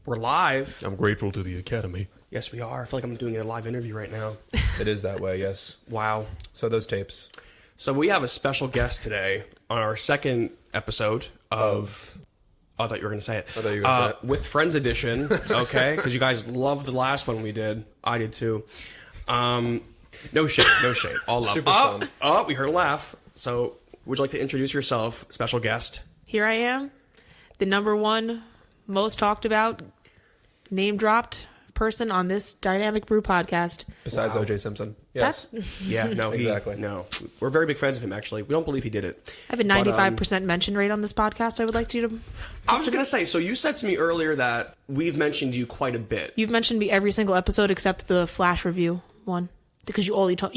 We're live. I'm grateful to the Academy. Yes, we are. I feel like I'm doing a live interview right now. It is that way, yes. Wow. So those tapes. So we have a special guest today on our second episode of... Oh, I thought you were going to say it. I thought you were going to say it. With Friends Edition, okay? Because you guys loved the last one we did. I did too. No shade. All love. Super fun. Oh, we heard a laugh. So would you like to introduce yourself, special guest? Here I am, the number one most talked about, name dropped person on this Dynamic Brew podcast. Besides O.J. Simpson. Yes. Yeah, no, Exactly. No. We're very big fans of him, actually. We don't believe he did it. I have a 95% mention rate on this podcast. I would like you to... I was going to say, so you said to me earlier that we've mentioned you quite a bit. You've mentioned me every single episode except the Flash review one. Because you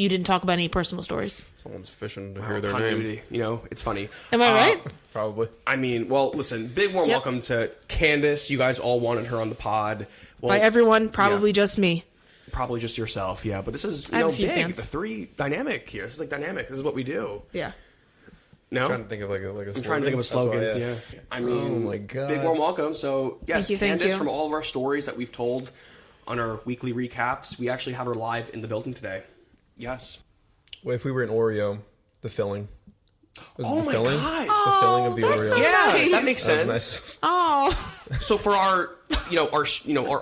didn't talk about any personal stories. Someone's fishing to hear their Continuity. name. You know, it's funny. Am I right? Probably. I mean, well, listen, big warm welcome to Candace. You guys all wanted her on the pod. Well, By everyone, probably just me. Probably just yourself, yeah. But this is, I have a few big. fans. The three dynamic here. This is like dynamic. This is what we do. Yeah. No? I'm trying to think of like a slogan. I'm trying to think of a slogan, yeah. I mean, oh my God. Big warm welcome. So, yes, Thank Candace, you. from all of our stories that we've told on our weekly recaps, we actually have her live in the building today. Yes. Well, if we were in Oreo, the filling. Oh my filling? God. The filling of the that's Oreo. so Yeah, nice. that makes That was sense. nice. Oh. So for our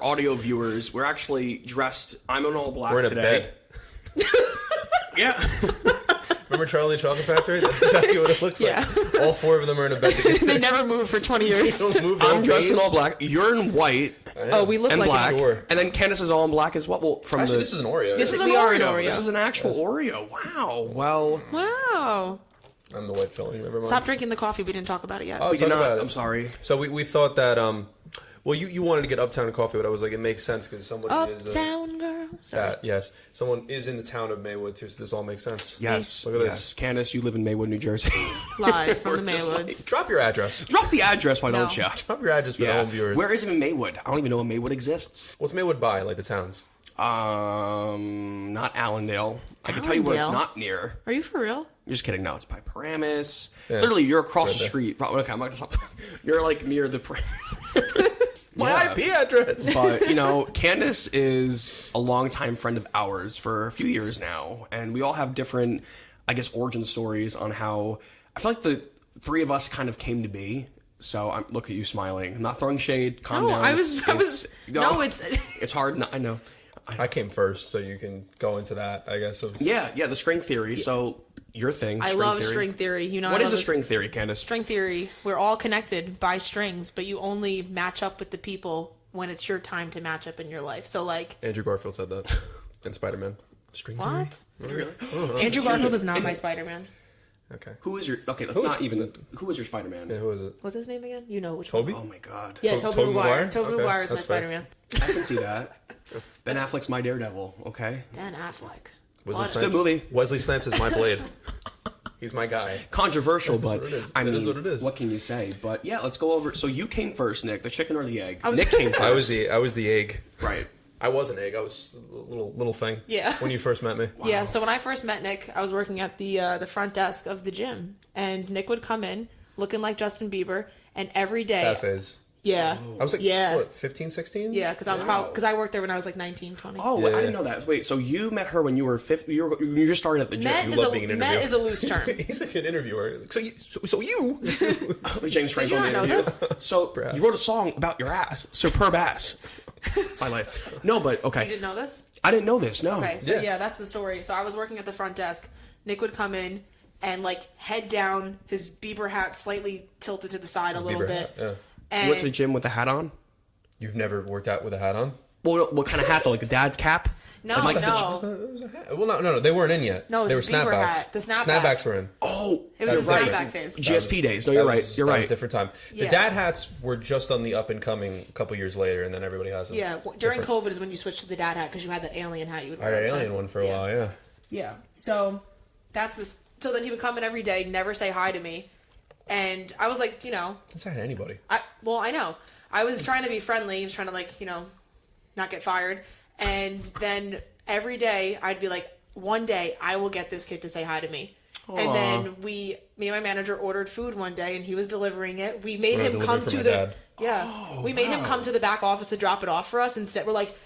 audio viewers, we're actually dressed. I'm in all black We're in a today. bed. Yeah. Remember Charlie and the Chocolate Factory? That's exactly what it looks like. All four of them are in a bed together. They never moved for 20 years. Don't move, I'm don't dressed in breathe. all black. You're in white Oh, we look and like black, Sure. and then Candace is all in black as well. Well, from Actually, this is an Oreo. This is an We are an Oreo. Oreo. This is an actual Oreo. Wow. Well, Wow. I'm the white filling. Never mind. Stop drinking the coffee. We didn't talk about it yet. Oh, we did talk not. about it. I'm sorry. So we thought that well you wanted to get Uptown Coffee, but I was like, it makes sense because somebody is Uptown girl. Sorry. yes, someone is in the town of Maywood too, so this all makes sense. Yes. Look at yes. this. Candace, you live in Maywood, New Jersey. Live from the We're just Maywoods. Drop your address. Drop the address, why No. don't you? Drop your address for the home viewers. Where is even Maywood? I don't even know if Maywood exists. What's Maywood by? Like the towns? Not Allendale. I can tell you what it's Allendale? not near. Are you for real? I'm just kidding. No, it's by Paramus. Yeah. Literally, you're across Right the there. street. Okay, I'm not gonna stop. You're like near the. My Yeah. IP address. But Candace is a longtime friend of ours for a few years now, and we all have different, I guess, origin stories on how. I feel like the three of us kind of came to be. So look at you smiling. I'm not throwing shade. Calm No, down. I was. It's. It's hard. I know. I came first, so you can go into that, I guess. Yeah, the string theory. So your thing. I string love theory. string theory. You know, What I is love a string theory, Candace? String theory. We're all connected by strings, but you only match up with the people when it's your time to match up in your life. So, like, Andrew Garfield said that in Spider-Man. String what? Really? Andrew Garfield is not my Spider-Man. theory? Okay. Who is your? Okay, let's Who is- not even. Who is your Spider-Man? Yeah, who is it? What's his name again? You know which Toby? Oh my God. one. Yeah, To- Tobey Tobey Maguire. Maguire? Tobey Okay, Maguire is my that's fair. Spider-Man. I can see that. Ben Affleck's my Daredevil. Okay. Ben Affleck. Wesley What? Snipes. Good movie. Wesley Snipes is my blade. He's my guy. Controversial, That's but what it is. I It mean, is what it is. what can you say? But yeah, let's go over. So you came first, Nick. The chicken or the egg? was- Nick came first. I was the egg. Right. I was an egg. I was a little thing. Yeah. When you first met me. Yeah, so when I first met Nick, I was working at the front desk of the gym, and Nick would come in looking like Justin Bieber, and every day, That phase. yeah, I was like, yeah, what, 15, 16? yeah, because I was because I worked there when I was like 19, 20. Oh, wait, I Yeah. didn't know that. Wait, so you met her when you were 50? You just started at the gym. Met You is love being an met interviewer. is a loose term. He's like an interviewer. So you. love James Franco you in the not know interview. this? So Brass. you wrote a song about your ass, superb ass. My life. No, but You okay. didn't know this? I didn't know this. No. Okay, so Yeah. yeah, that's the story. So I was working at the front desk. Nick would come in and like head down, his Bieber hat slightly tilted to the side a little Bieber bit. hat, yeah. You And went to the gym with the hat on. You've never worked out with a hat on? Well, what kind of hat though? Like the dad's cap? no, Like, no, It was a hat. Well, no, they weren't in yet. No, it they were was a Bieber snapbacks. hat. The snapback. Snapbacks were in. Oh, it was That's a right. snapback phase. GSP days. No, you're right. You're That was right. a different time. The Yeah. dad hats were just on the up and coming a couple years later, and then everybody has them. Yeah, during Different. COVID is when you switched to the dad hat because you had that alien hat you would I wear. had all an the time. alien one for a while, yeah. Yeah. So that's this. So then he would come in every day, never say hi to me, and I was like, Didn't say hi to anybody. I know. I was trying to be friendly. He was trying to not get fired, and then every day I'd be like, one day I will get this kid to say hi to me. Aw. And then me and my manager ordered food one day, and he was delivering it. We made When I him delivered come for to my the. dad. Yeah, we made him come to the back office to drop it off for us. Instead, we're like,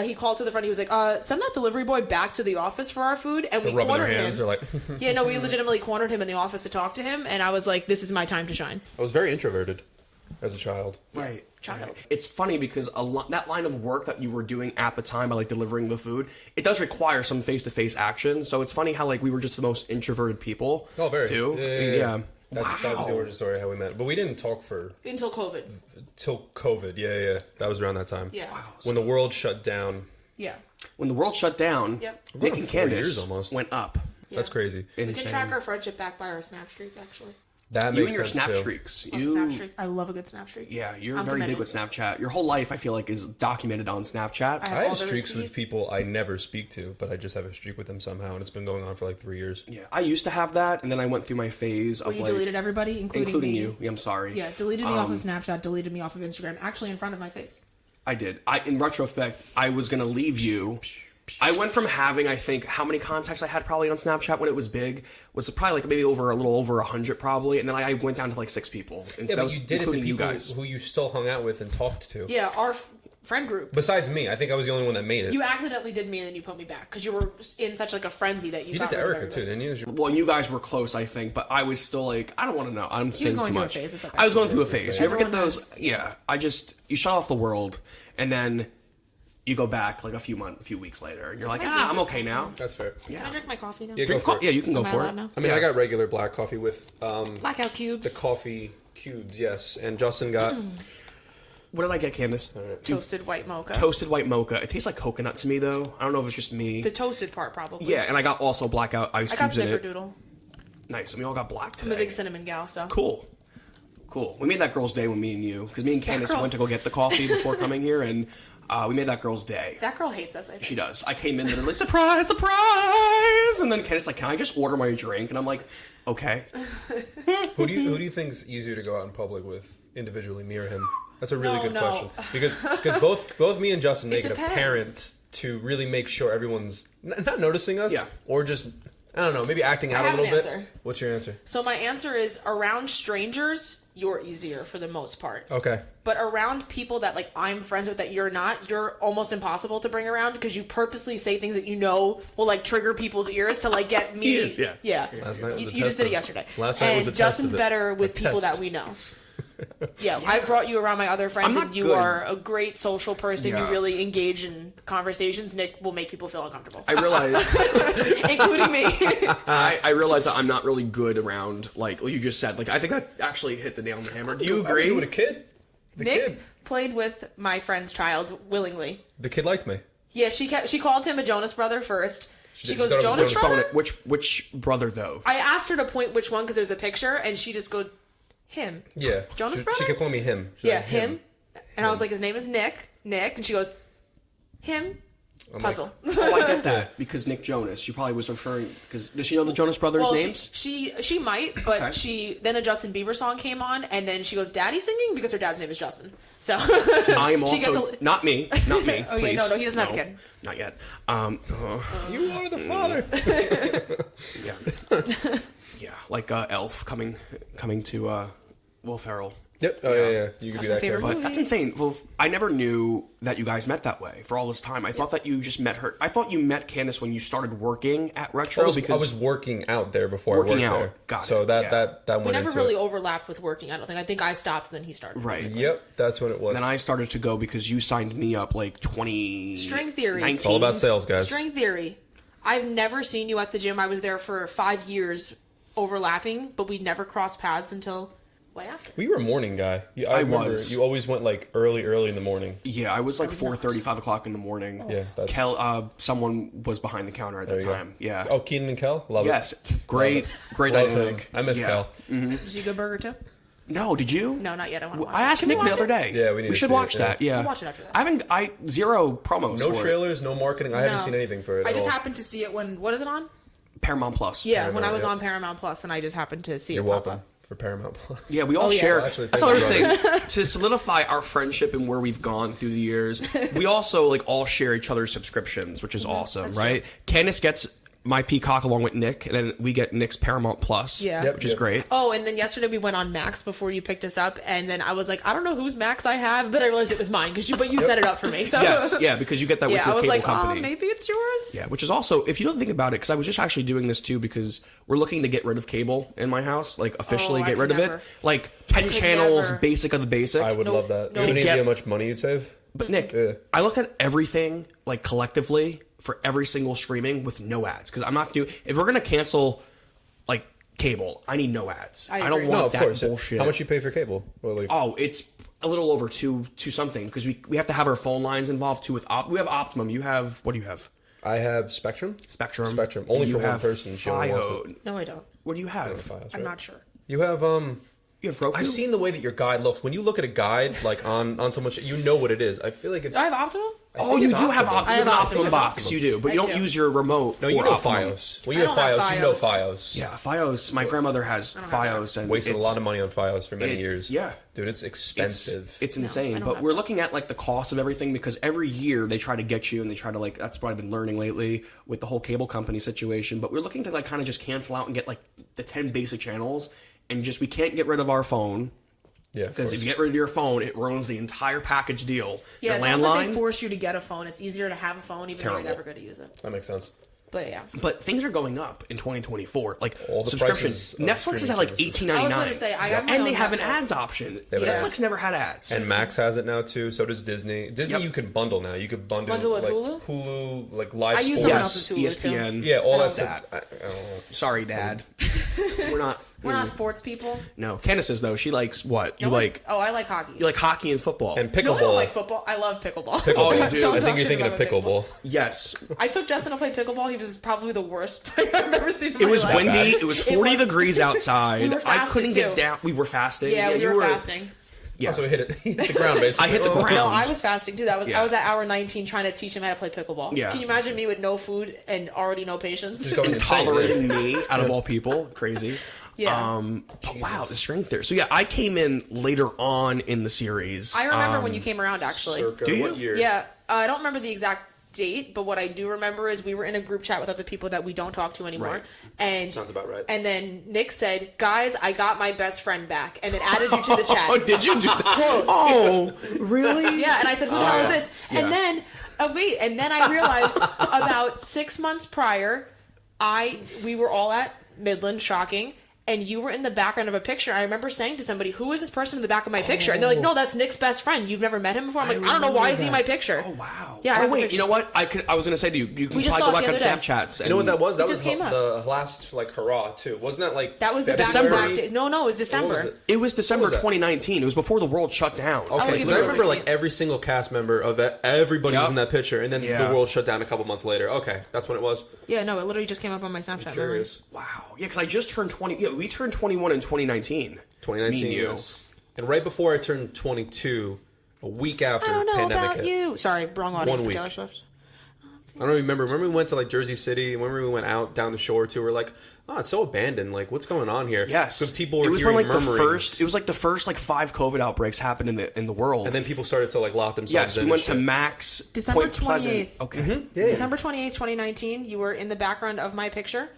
he called to the front. He was like, "Send that delivery boy back to the office for our food." And we cornered him. They're like, Yeah, no, we legitimately cornered him in the office to talk to him. And I was like, "This is my time to shine." I was very introverted as a child. Right. Child. It's funny because that line of work that you were doing at the time, by like delivering the food, it does require some face-to-face action. So it's funny how like we were just the most introverted people. Oh, very. Too. Yeah. That was the origin story how we met. But we didn't talk for Until COVID. till COVID. Yeah. That was around that time. Yeah. Wow. When the world shut down. Yeah. When the world shut down, Yep. Nick on and 4 years Candace almost. went up. That's crazy. We can track our friendship back by our snap streak, actually. That You makes and your sense snap too. streaks. Love snap streak. I love a good snap streak. Yeah, you're I'm very big committed. with Snapchat. Your whole life, I feel like, is documented on Snapchat. I I all have the streaks with receipts. people I never speak to, but I just have a streak with them somehow, and it's been going on for like 3 years. Yeah, I used to have that, and then I went through my phase of Well, you like deleted everybody, including me. you. Yeah, I'm sorry. Yeah, deleted me off of Snapchat, deleted me off of Instagram, actually in front of my face. I did. In retrospect, I was gonna leave you. I went from having, I think, how many contacts I had probably on Snapchat when it was big was probably like maybe a little over 100 probably, and then I went down to like 6 people. And Yeah, that but was you did it to including people you guys. who you still hung out with and talked to. Yeah, our friend group. Besides me, I think I was the only one that made it. You accidentally did me and then you put me back because you were in such like a frenzy that you You got did to rid of Erica too, everybody. didn't you? Well, and you guys were close, I think, but I was still like, I don't want to know. I'm saying going too through a much. phase, it's okay. I was going through a phase. You ever get Everyone those? has. Yeah. You shut off the world, and then you go back like a few weeks later, and you're like, I'm okay now. That's fair. Can I drink my coffee now? Yeah, go Drink for it. yeah, you can go Am I for allowed it. now? I mean, Yeah. I got regular black coffee with Blackout cubes. the coffee cubes, yes. And Justin got What did I get, Candace? Toasted white mocha. Toasted white mocha. It tastes like coconut to me, though. I don't know if it's just me. The toasted part, probably. Yeah, and I got also blackout ice I got cubes in it. snickerdoodle. Nice. And we all got black today. I'm a big cinnamon gal, so. Cool. We made that girl's day with me and you, because me and Candace girl- went to go get the coffee before coming here, and we made that girl's day. That girl hates us, I think. She does. I came in literally, surprise, surprise! And then Candace like, can I just order my drink? And I'm like, okay. who do you think's easier to go out in public with individually, me or him? That's a really No, good no. question because both me and Justin make it depends. apparent to really make sure everyone's not noticing us, Yeah. or just I don't know, maybe acting out a have little an bit. answer. What's your answer? So my answer is around strangers, you're easier for the most part. Okay. But around people that like I'm friends with that you're not, you're almost impossible to bring around because you purposely say things that you know will like trigger people's ears to like get me. He is, yeah. Yeah. Last night was You a just test did it of- yesterday. last night and was a test Justin's of it. better with A people test. that we know. Yeah, I brought you around my other friends, I'm not and you good. are a great social person. Yeah. You really engage in conversations. Nick will make people feel uncomfortable, I realized including me. I realized that I'm not really good around like what you just said. Like I think that actually hit the nail on the hammer. Do you I was agree? with a kid. The Nick kid. played with my friend's child willingly. The kid liked me. Yeah, she called him a Jonas brother first. She did. goes, She thought it was Jonas Jonas brother? Which brother though? I asked her to point which one because there's a picture, and she just goes, him. Yeah. Jonas she, brother? She kept calling me him. She's Yeah, like, him. And I was like, his name is Nick. And she goes, him. I'm Puzzle. Oh, I get that because Nick Jonas. She probably was referring because does she know the Jonas brothers' Well, names? she might, but Okay. then a Justin Bieber song came on, and then she goes, "Daddy singing," because her dad's name is Justin. So I am she also gets not me. Oh, yeah, please. no, he doesn't have a kid. Not yet. You are the father. Yeah, yeah, like Elf coming to Will Ferrell. Yep. Oh yeah. You could That's be my that favorite character. But movie. that's insane. Well, I never knew that you guys met that way for all this time. I thought that you just met her. I thought you met Candace when you started working at Retro. I was because working out there before Working I worked out. there. Got so it. that Yeah. that We went never into really it. overlapped with working. I don't think. I think I stopped, then he started. right. Yep, that's when it was. Then I started to go because you signed me up like 20. String theory. 19. It's all about sales, guys. String theory. I've never seen you at the gym. I was there for 5 years, overlapping, but we never crossed paths until way after. We were a morning guy. I remember was. you always went like early in the morning. Yeah, I was like 4:30, 5 o'clock in the morning. Yeah, that's- Someone was behind the counter at There that you go. time. Yeah. Oh, Keenan and Kel, love yes. it. Great Love dynamic. him. I miss Yeah. Kel. Did you go burger too? No, did you? No, not yet. I want to watch. I asked Can we Nick the watch other it? day. Yeah, we need to should see watch it, that. Yeah. We'll watch it after this. I zero promos. No for trailers, no marketing. I haven't No. seen anything for it. I at just all. happened to see it when. What is it on? it. Paramount Plus. Yeah, when I was yeah. on Paramount Plus, and I just happened to see You're it. pop welcome up. for Paramount Plus. Yeah, we all Oh, yeah. share. Well, actually, That's thank another you, thing. To solidify our friendship and where we've gone through the years, we also like all share each other's subscriptions, which is awesome, right? Candace gets my Peacock along with Nick, and then we get Nick's Paramount Plus, Yeah. which is great. Oh, and then yesterday we went on Max before you picked us up, and then I was like, I don't know whose Max I have, but I realized it was mine but you set it up for me. So Yes, yeah, because you get that with yeah, your I was cable like, company. oh, maybe it's yours. Yeah, which is also, if you don't think about it, because I was just actually doing this too, because we're looking to get rid of cable in my house, like officially I get could rid of never. it. Like 10 could channels, never. basic of the basic. I would love that. no. You know Get- how much money you'd save? But Nick, I looked at everything like collectively for every single streaming with no ads, because I'm not doing. If we're gonna cancel like cable, I need no ads. I I don't agree. want No, of that course. bullshit. How much you pay for cable? Well, like, Oh, it's a little over two something, because we have to have our phone lines involved too. We have Optimum. You have, what do you have? I have Spectrum. Spectrum. Spectrum. Only You for one have person. She only wants Fios. it. No, I don't. What do you have? Files, I'm right? not sure. You have You have Roku. I've seen the way that your guide looks. When you look at a guide like on someone's, you know what it is. I feel like it's. Do I have Optimum? Oh, you it's do have Optimum. Optimum. I You have an have Optimum Optimum. box. You do, but you I don't do. use your remote. No, for you know Optimum. Fios. When you I have don't have Fios, you know Fios. Fios. Yeah, Fios. My grandmother has have Fios, and Wasted a it's- lot of money on Fios for many it- years. yeah. Dude, it's expensive. It's I insane. don't But have we're that. looking at like the cost of everything, because every year they try to get you, and they try to like. That's what I've been learning lately with the whole cable company situation. But we're looking to like kind of just cancel out and get like the 10 basic channels, and just we can't get rid of our phone. Yeah, Because if you get rid of your phone, it ruins the entire package deal. Yeah, your it sounds like they landline. force you to get a phone. It's easier to have a phone even though Terrible. you're never going to use it. that makes sense. But yeah. But things are going up in 2024. Like All the subscription. prices of Netflix is streaming at like services. $18.99. I was going to say, I got my and own they have an Netflix. ads option. have an Netflix ads. never had ads. And Max has it now too. So does Disney. Disney, Yep. you can bundle now. You could bundle with like Hulu? Hulu, like live I use sports. someone yes, else's Hulu, too. ESPN. Yeah, all that That's stuff. that. I don't know. Sorry, Dad. We're not. We're not sports people. No, Candace is though. She likes what? You like? Oh, I like hockey. You like hockey and football. And No, pickleball. I don't like football. I love pickleball. Oh, you do? Don't I talk think you're shit thinking of about my pickleball. Yes. I took Justin to play pickleball. He was probably the worst player I've ever seen in It my was life. windy. bad. It was 40 was. degrees outside. We were I fasting, couldn't get too. down. We were fasting. Yeah, we you were fasting. Yeah. So he hit the ground basically. I hit the ground. No, I was fasting too. I Yeah. was at hour 19 trying to teach him how to play pickleball. Yeah. Can you imagine me with no food and already no patience? Just going And insane. tolerating me out of all people. Crazy. Yeah. But wow, the strength there. So yeah, I came in later on in the series. I remember when you came around actually. Circa Do you? what year? Yeah, I don't remember the exact date, but what I do remember is we were in a group chat with other people that we don't talk to anymore. Right. And Sounds about right. And then Nick said, "Guys, I got my best friend back," and then added you to the chat. Oh, did you do that? Oh, really? Yeah, and I said, "Who the hell is this?" Yeah. And then, wait, and then I realized about 6 months prior, we were all at Midland, shocking, and you were in the background of a picture. I remember saying to somebody, "Who is this person in the back of my picture?" And they're like, "No, that's Nick's best friend. You've never met him before." I'm like, I don't know why is he in my picture. Oh wow. Yeah, I Oh have a wait, picture. you know what? I was gonna say to you, you can We just probably saw go it back the on other day. Snapchats. You know what that was? That It was just came up. the last like hurrah too. Wasn't that like That was the December. back-to-back day. No, it was December. was it? It was December What was that? 2019. It was before the world shut down. I'll Okay, give because you I a remember receipt. like every single cast member of it, everybody was Yep. in that picture, and then Yeah. the world shut down a couple months later. Okay, that's when it was. Yeah, no, it literally just came up on my Snapchat. Curious. Wow. Yeah, because I just turned 20. Yeah, we turned 21 in 2019. 2019, Me and you. yes. And right before I turned 22, a week after I don't know pandemic about hit. you. Sorry, wrong audience 1 for week. Taylor Swift. I don't remember. Remember we went to like Jersey City. Remember we went out down the shore too. We're like, oh, it's so abandoned. Like, what's going on here? Yes. So people were it was when hearing like the murmurings. first. It was like the first like 5 COVID outbreaks happened in the world. And then people started to like lock themselves yes, in. we and went to shit. Max December Point Pleasant. 28th. Okay. December 28th, 2019, you were in the background of my picture.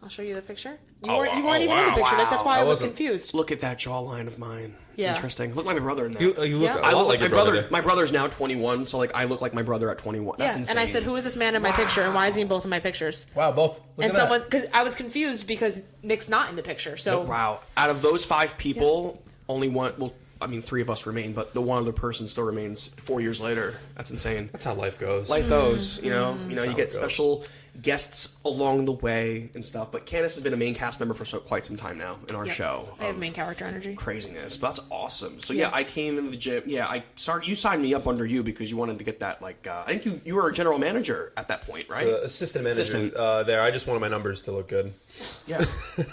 I'll show you the picture. You Oh, weren't, you wow. weren't even in the Wow. picture. Like, that's why I was wasn't- confused. Look at that jawline of mine. Yeah. Interesting. Look like my brother in that. You look Yeah. a I lot look like my your brother. brother. My brother's now 21, so like I look like my brother at 21. That's Yeah, insane. and I said, "Who is this man in my picture, and why is he in both of my pictures?" Wow, both. Look And at someone, that. because I was confused because Nick's not in the picture. So Wow. Out of those 5 people, only one. Well, I mean, 3 of us remain, but the one other person still remains 4 years later. That's insane. That's how life goes. Life goes, you know. You how get it goes. special guests along the way and stuff. But Candace has been a main cast member for quite some time now in our yeah, show. I have of main character energy. craziness. But that's awesome. So yeah, I came into the gym. Yeah, I started. You signed me up under you because you wanted to get that. Like, I think you were a general manager at that point, right? Assistant manager Assistant. there. I just wanted my numbers to look good. Yeah.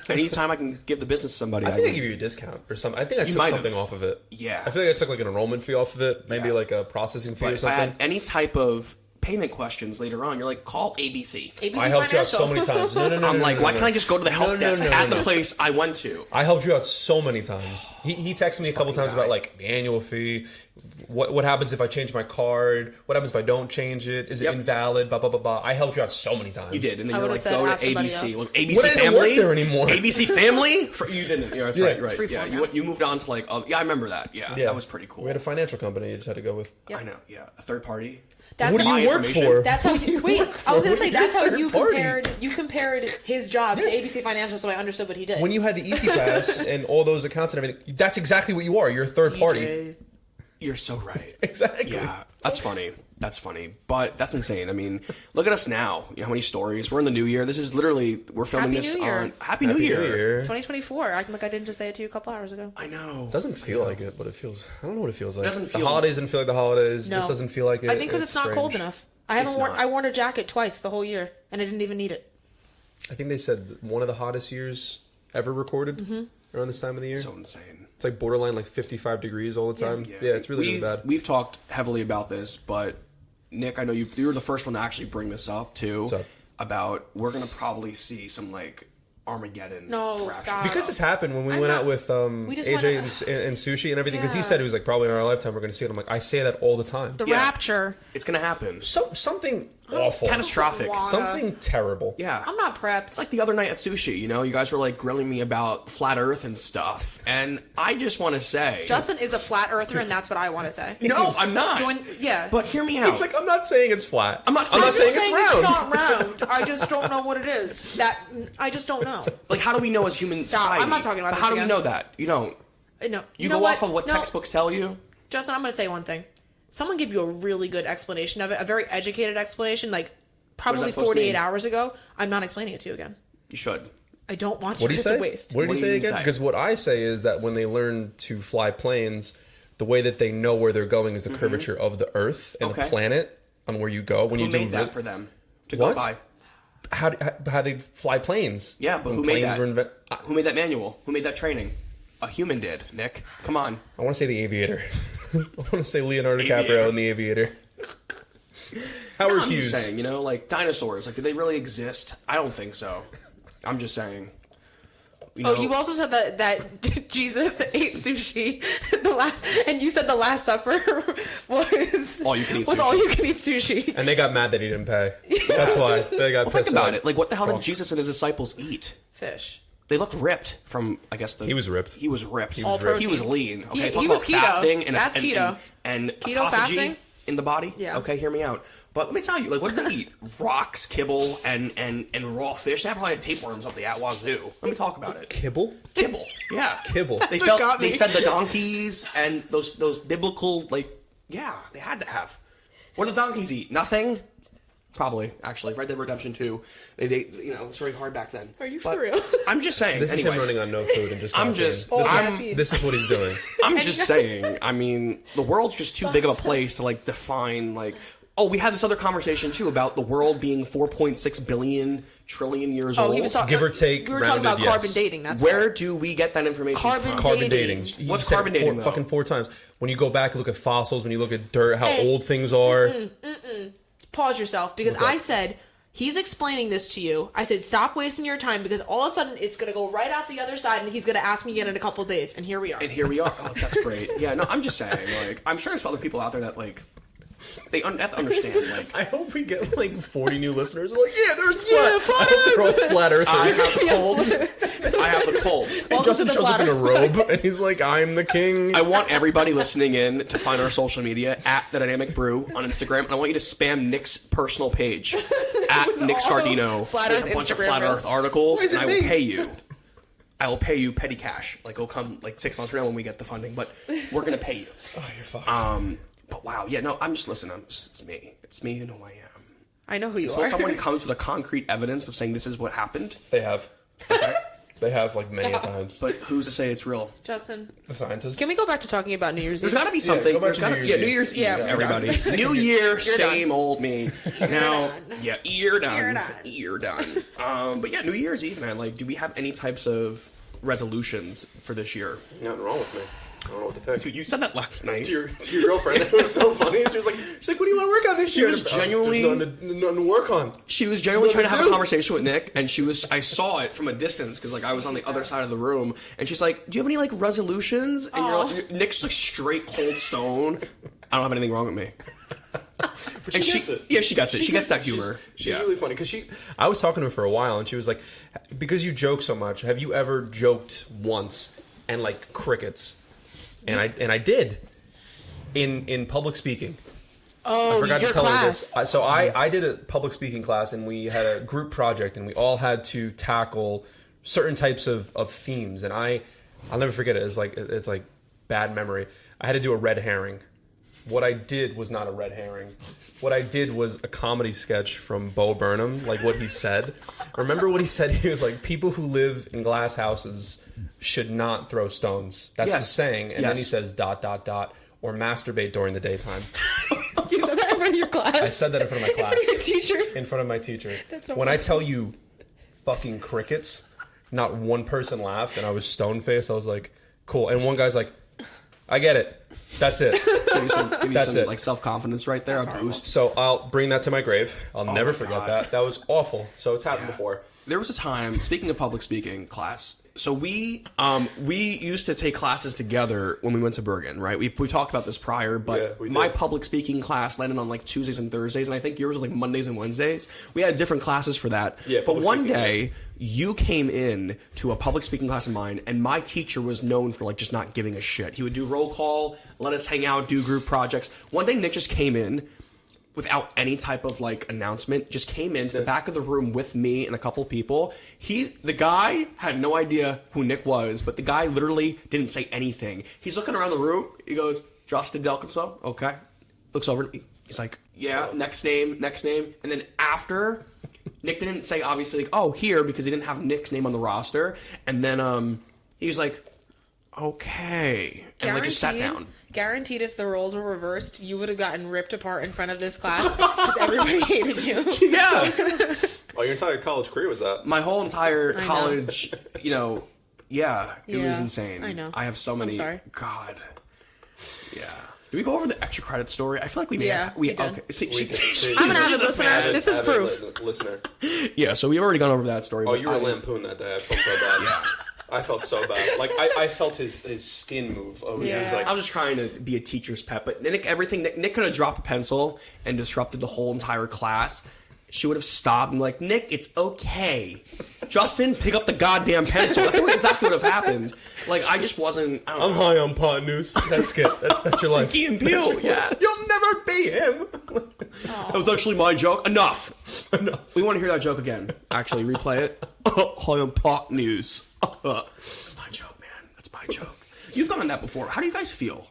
Anytime I can give the business to somebody, I I think I would. give you a discount or something. I think I took might something have. off of it. Yeah. I feel like I took like an enrollment fee off of it. Maybe Yeah. like a processing fee But or if I something. had any type of payment questions later on, you're like, call ABC. ABC I helped you out so Financial. many times. No, no, no. I'm no, like, no, why no. can't I just go to the help No, no, desk no, at no. the place I went to? I helped you out so many times. He texted me a couple fucking times guy. about like the annual fee. What happens if I change my card? What happens if I don't change it? Is it invalid? Blah blah blah blah. I helped you out so many times. You did, and then I you're would've like, said go to ask somebody ABC. else. Like, ABC What, I didn't Family work there anymore. ABC Family. You didn't. Yeah, that's right. It's free Yeah, form now. you moved on to like. Oh, yeah, I remember that. Yeah, that was pretty cool. We had a financial company. You just had to go with. Yep. I know. Yeah, a third party. That's What do how you work information. for? That's how you wait. I was gonna say that's how you Third-party. compared his job Yes. to ABC Financial, so I understood what he did. When you had the Easy Pass and all those accounts and everything, that's exactly what you are. You're a third party. DJ. You're so right. Exactly. Yeah, that's funny. That's funny, but that's insane. I mean, look at us now. You know how many stories? We're in the new year. This is literally we're filming Happy this New Year. on Happy New Year. 2024. Acting like I didn't just say it to you a couple hours ago. I know. Doesn't feel like it, but it feels. I don't know what it feels like. Doesn't the feel- holidays didn't feel like the holidays. No. This doesn't feel like it. I think because it's not cold strange. enough. I haven't It's worn. not. I worn a jacket twice the whole year, and I didn't even need it. I think they said one of the hottest years ever recorded around this time of the year. So insane. It's like borderline like 55 degrees all the time. Yeah, it's really bad. We've talked heavily about this, but Nick, I know you were the first one to actually bring this up too. What's up? About we're gonna probably see some like Armageddon. No, rapture stop. Because this happened when we I'm went not- out with we just AJ wanna- and Sushi and everything. Because he Yeah. said it was like probably in our lifetime we're going to see it. I'm like, I say that all the time. The Yeah. rapture. It's gonna happen. Something awful. Catastrophic. Wanna- Something terrible. Yeah. I'm not prepped. It's like the other night at sushi, you know, you guys were like grilling me about flat Earth and stuff, and I just want to say, Justin is a flat earther, and that's what I want to say. no, I'm not. Yeah. But hear me out. It's like, I'm not saying it's flat. I'm not I'm just saying saying it's it's round. not round. I just don't know what it is. I just don't know. Like, how do we know as human Stop. society? I'm not talking about But this how do we again. know that? You don't. No. You know go off of what No. textbooks tell you. Justin, I'm going to say one thing. Someone give you a really good explanation of it, a very educated explanation, like probably supposed to 48 mean? hours ago. I'm not explaining it to you again. You should. I don't want What you. do you It's say? a waste. What did What you do you say even again? say? Because what I say is that when they learn to fly planes, the way that they know where they're going is the curvature of the Earth and the Okay. planet on where you go. When Who you do made that for them to go What? by? how they fly planes? Yeah, but When who made planes that? were inven- Who made that manual? Who made that training? A human did. Nick, come on. I want to say the Aviator. I want to say Leonardo Aviator. DiCaprio in the Aviator. Howard I'm Hughes. just saying, you know, like dinosaurs. Like, did they really exist? I don't think so. I'm just saying. You know, Oh, you also said that Jesus ate sushi and you said the Last Supper was All you can eat was sushi. all you can eat sushi. And they got mad that he didn't pay. That's why they got Well, pissed think about off. it. Like, what the hell did Fuck. Jesus and his disciples eat? Fish. They looked ripped from, I guess, the... He was ripped. He was ripped. All protein. He was lean. Okay, He talk was about keto. fasting and That's and, keto. and Keto autophagy fasting? in the body. Yeah. Okay, hear me out. But let me tell you, like, what did they eat? Rocks, kibble, and raw fish. They probably had tapeworms up the wazoo. Let me talk about it. Kibble? Kibble. Yeah. Kibble. They what got They me. fed the donkeys and those biblical, like, yeah, they had to have. What did the donkeys eat? Nothing. Probably, actually. Red Dead Redemption 2. They you know, it's very hard back then. Are you But for real? I'm just saying. This anyway, is him running on no food and just I'm caffeine. just- All This, caffeine. this is what he's doing. I'm just saying. I mean, the world's just too big of a place to like define like. Oh, we had this other conversation too about the world being 4.6 billion trillion years Oh, old. he was talking. Give or take, We were talking about rounded, carbon yes. dating. That's Where why. do we get that information Carbon from? Carbon dating. dating. You What's said it carbon dating, though? Fucking 4 times. When you go back, look at fossils. When you look at dirt, how Hey. old things are. Pause yourself because What's up? I said he's explaining this to you. I said stop wasting your time because all of a sudden it's gonna go right out the other side and he's gonna ask me again in a couple of days and here we are. And here we are. Oh, that's great. Yeah, no, I'm just saying. Like, I'm sure there's other people out there that like they have to understand. Like, I hope we get like 40 new listeners. They're like, yeah, there's Yeah, flat. They're all flat I earthers. have the colds. I have the colds. And Welcome Justin to the shows up in a flat robe and he's like, I'm the king. I want everybody listening in to find our social media at The Dynamic Brew on Instagram, and I want you to spam Nick's personal page at Nick all the Scardino Flat with Earth a bunch of Instagram Flat reels. Earth articles, Why is and it I will me? pay you. I will pay you petty cash. Like, it'll come like 6 months from now when we get the funding, but we're gonna pay you. Oh, you're fucked. But wow, yeah, no, I'm just listening. It's me. It's me and who I am. I know who you So are. someone comes with a concrete evidence of saying this is what happened, They have. They have like many times. but who's to say it's real? Justin, The scientists. can we go back to talking about New Year's There's Eve? got to be something. go back There's to gotta, New Year's yeah, Eve. New Year's Eve, Yeah, everybody. you're New Year, You're same old me. Now, done. yeah, you're done. You're done. You're done. But yeah, New Year's Eve, man. Like, do we have any types of resolutions for this year? Nothing wrong with me. I don't know what to pick. Dude, you said that last night. To your girlfriend. It was so funny. She was like, what do you want to work on this year? was genuinely- There's nothing to work on. She was genuinely trying to have a do? conversation with Nick, and I saw it from a distance because like I was on the other side of the room, and she's like, "Do you have any like resolutions?" And you're like, Nick's like straight cold stone. I don't have anything wrong with me. But And she gets it. Yeah, she gets it. She gets that humor. She's really funny because I was talking to her for a while, and she was like, "Because you joke so much, have you ever joked once and like crickets?" And I did in public speaking. Oh, I forgot your to tell class. her this. So I did a public speaking class, and we had a group project, and we all had to tackle certain types of themes. And I'll never forget it. It's like bad memory. I had to do a red herring. What I did was not a red herring. What I did was a comedy sketch from Bo Burnham, like what he said. Remember what he said? He was like, people who live in glass houses should not throw stones. That's the saying. And then he says ... or masturbate during the daytime. You said that in front of your class? I said that in front of my class. In front of your teacher? In front of my teacher. That's so when I awesome. tell you fucking crickets, not one person laughed, and I was stone-faced. I was like, cool. And one guy's like, I get it. That's it. Give you some That's it. like self-confidence right there, a boost. So I'll bring that to my grave. I'll never my forget God. that. That was awful. So it's happened before. There was a time, speaking of public speaking class, so we used to take classes together when we went to Bergen, right? We talked about this prior, but Yeah, we my did. public speaking class landed on like Tuesdays and Thursdays, and I think yours was like Mondays and Wednesdays. We had different classes for that. Yeah, but public one speaking, day, you came in to a public speaking class of mine, and my teacher was known for like just not giving a shit. He would do roll call, let us hang out, do group projects. One day, Nick just came in without any type of like announcement, just came into the back of the room with me and a couple people. The guy had no idea who Nick was, but the guy literally didn't say anything. He's looking around the room. He goes, Justin Delkinso, okay. Looks over at me. He's like, yeah, next name. And then after, Nick didn't say obviously like, oh, here, because he didn't have Nick's name on the roster. And then he was like, okay. And like just sat down. Guaranteed, if the roles were reversed, you would have gotten ripped apart in front of this class because everybody hated you. Yeah. Oh, your entire college career was that? My whole entire I know. college, it was Yeah, insane. I know. I have so many. I'm sorry. God. Yeah. Do we go over the extra credit story? I feel like we may Yeah, have. we did. Okay. I'm an avid listener. This is proof. Listener. Yeah, so we've already gone over that story. Oh, but you were lampoon that day. I felt so bad. I felt so bad. Like I felt his skin move. Oh, he was like, I was just trying to be a teacher's pet, but Nick could have dropped a pencil and disrupted the whole entire class. She would have stopped and like, Nick, it's okay. Justin, pick up the goddamn pencil. That's exactly what would have happened. Like, I just wasn't. I don't I'm know. high on pot news. That's good. That's your life. Key and Peele, yeah. You'll never be him. That was actually my joke. Enough. We want to hear that joke again. Actually, replay it. High on pot news. That's my joke, man. That's my joke. You've gone on that before. How do you guys feel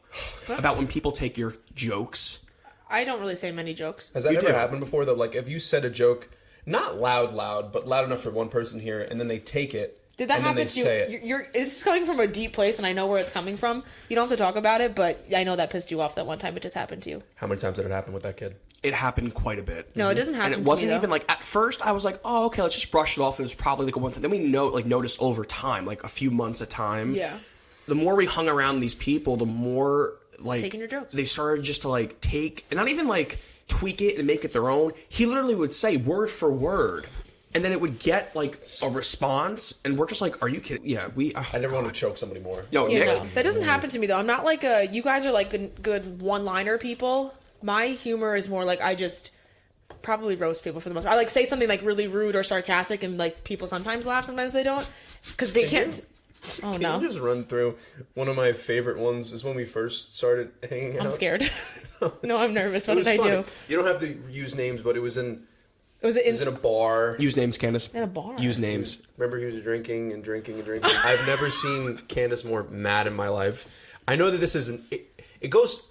about when people take your jokes? I don't really say many jokes. Has that You ever do. happened before, though? Like, if you said a joke, not loud, but loud enough for one person here, and then they take it, Did that and happen then they to you? say it. It's coming from a deep place, and I know where it's coming from. You don't have to talk about it, but I know that pissed you off that one time it just happened to you. How many times did it happen with that kid? It happened quite a bit. No, it doesn't happen And it to wasn't me, though. even like, at first I was like, oh, okay, let's just brush it off. It was probably like a one thing. Then we noticed over time, like a few months at a time. Yeah. The more we hung around these people, the more like Taking your jokes. they started just to like take, and not even like tweak it and make it their own. He literally would say word for word. And then it would get like a response, and we're just like, "Are you kidding?" Yeah, I never want to choke somebody more. No, Yeah, Nick. no, that doesn't happen to me though. I'm not like you guys are like good one-liner people. My humor is more like I just probably roast people for the most part. I like say something like really rude or sarcastic, and like people sometimes laugh, sometimes they don't, because they can't. Oh Can no, you just run through one of my favorite ones? Is when we first started hanging out. I'm scared. No, I'm nervous. What It was did I funny. do? You don't have to use names, but it was in Was it a bar. Use names, Candace. in a bar? Use names. Remember, he was drinking and drinking and drinking. I've never seen Candace more mad in my life. I know that this isn't. It goes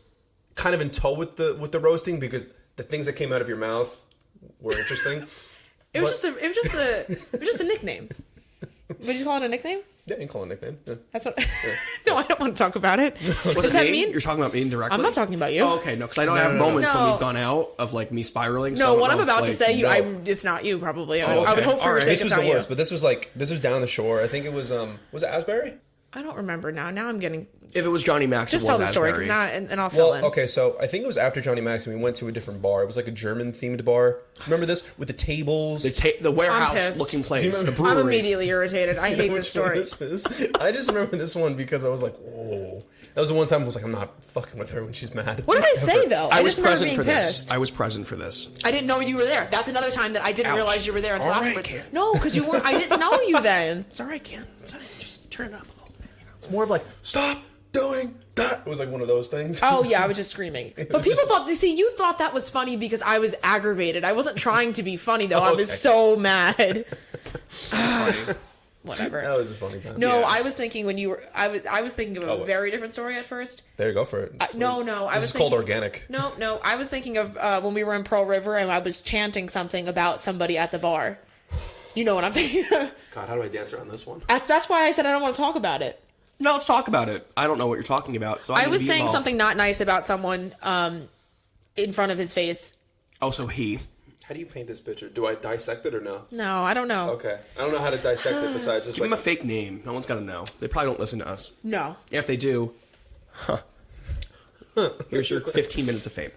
kind of in tow with the roasting because the things that came out of your mouth were interesting. It was just a nickname. Would you call it a nickname? Yeah, you can call it a nickname. Yeah. That's what. No, I don't want to talk about it. Was Does it that me? mean? You're talking about me indirectly? I'm not talking about you. Oh, okay, no, because I know I have no. moments when No. we've gone out of like me spiraling. No, so I don't what know I'm if, about to like, say, no. it's not you probably. Oh, I would okay. hope for All your right. sake This was it's the not worst, you. but this was down the shore. I think it was it Asbury? I don't remember now. Now I'm getting... If it was Johnny Max, Just it tell was the story, because Asbury. now... And I'll fill in. Okay, so I think it was after Johnny Max and we went to a different bar. It was like a German-themed bar. Remember this? With the tables? The warehouse-looking pissed. place, the I'm brewery. immediately irritated. I hate this story. I just remember this one because I was like, whoa. That was the one time I was like, I'm not fucking with her when she's mad. What did I say, though? I was just remember present being for pissed. this. I was present for this. I didn't know you were there. That's another time that I didn't Ouch. realize you were there until All right, afterwards. Ken. No, because you weren't. I didn't know you then. It's all right, Ken. It's all right. Just turn it up a little bit. It's more of like, stop doing that. It was like one of those things. Oh, yeah, I was just screaming. But people thought, you thought that was funny because I was aggravated. I wasn't trying to be funny, though. I was so mad. Whatever. That was a funny time. No, Yeah. I was thinking when you were, I was thinking of a very different story at first. There you go for it. No, I was This is thinking, called organic. No, I was thinking of when we were in Pearl River and I was chanting something about somebody at the bar. You know what I'm thinking of. God, how do I dance around this one? That's why I said I don't want to talk about it. No, let's talk about it. I don't know what you're talking about. So I was saying something not nice about someone in front of his face. Oh, so he. How do you paint this picture? Do I dissect it or no? No, I don't know. Okay. I don't know how to dissect it besides just Give him a like... fake name. No one's got to know. They probably don't listen to us. No. If they do, here's your 15 minutes of fame.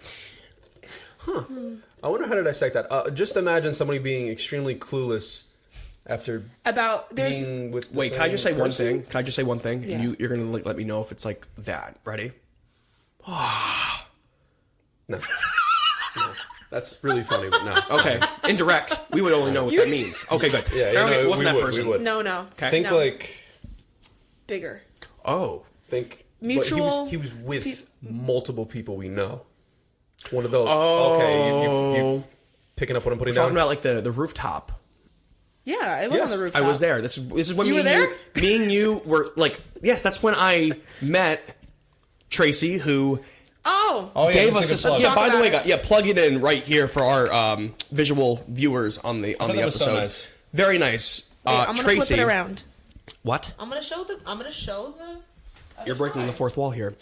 I wonder how to dissect that. Just imagine somebody being extremely clueless after There's being with the Wait, can I just say same one person? thing? Can I just say one thing? Yeah. And you're going to let me know if it's like that. Ready? No. That's really funny, but no. Okay. Indirect. We would only know what that means. Okay, good. Yeah, Okay, no, it wasn't we that would, person. we would. no. Okay. Think No. like... Bigger. Oh. Think... Mutual- He was with multiple people we know. One of those. Oh. Okay, you picking up what I'm putting Talking down? about like the rooftop. Yeah, it was Yes, on the rooftop. I was there. This is when You me were and there? me and you were like, yes, that's when I met Tracy, who Oh. gave this us is this. a good Yeah, plug. by the Talk way, about guys, plug it in right here for our visual viewers on the that was episode. so nice. Very nice. Wait, I'm gonna Tracy, flip it around. What? I'm gonna show the. You're breaking the fourth wall here.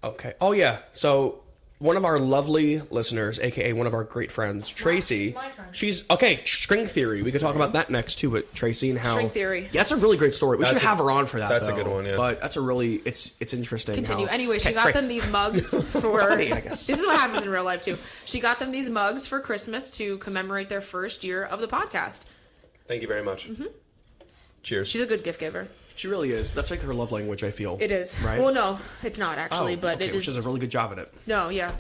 Okay. Oh yeah. So one of our lovely listeners, aka one of our great friends, Tracy. she's my friend. She's okay. String theory. We could talk about that next too. But Tracy and how String theory. Yeah, that's a really great story. We should have her on for that. that's a though. good one, yeah. But that's a really it's interesting. Continue. how- Anyway, she Okay, got great. them these mugs for. Funny, I guess. This is what happens in real life too. She got them these mugs for Christmas to commemorate their first year of the podcast. Thank you very much. Mm-hmm. Cheers. She's a good gift giver. She really is. That's like her love language. I feel It is. right. Well, no, it's not actually, Oh, but okay, it well, is. She does a really good job at it. No, yeah.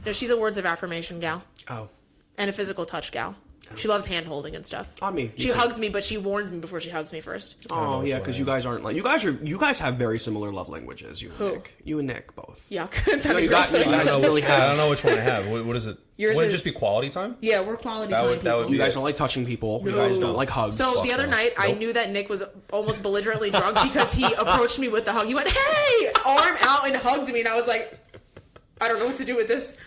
No, she's a words of affirmation gal Oh, and a physical touch gal. She loves hand holding and stuff. on me. She hugs me, but she warns me before she hugs me first. Oh yeah, because you guys aren't like you guys have very similar love languages. You and Nick both. Yeah, No, you guys really I have. don't know which one I have. What is it? Yours Would it is- just be quality time? Yeah, we're quality That time would- that people. would You be guys it. don't like touching people. You guys don't like hugs. So the other no. night, I Nope. knew that Nick was almost belligerently drunk because he approached me with the hug. He went, "Hey!" arm out and hugged me, and I was like, "I don't know what to do with this."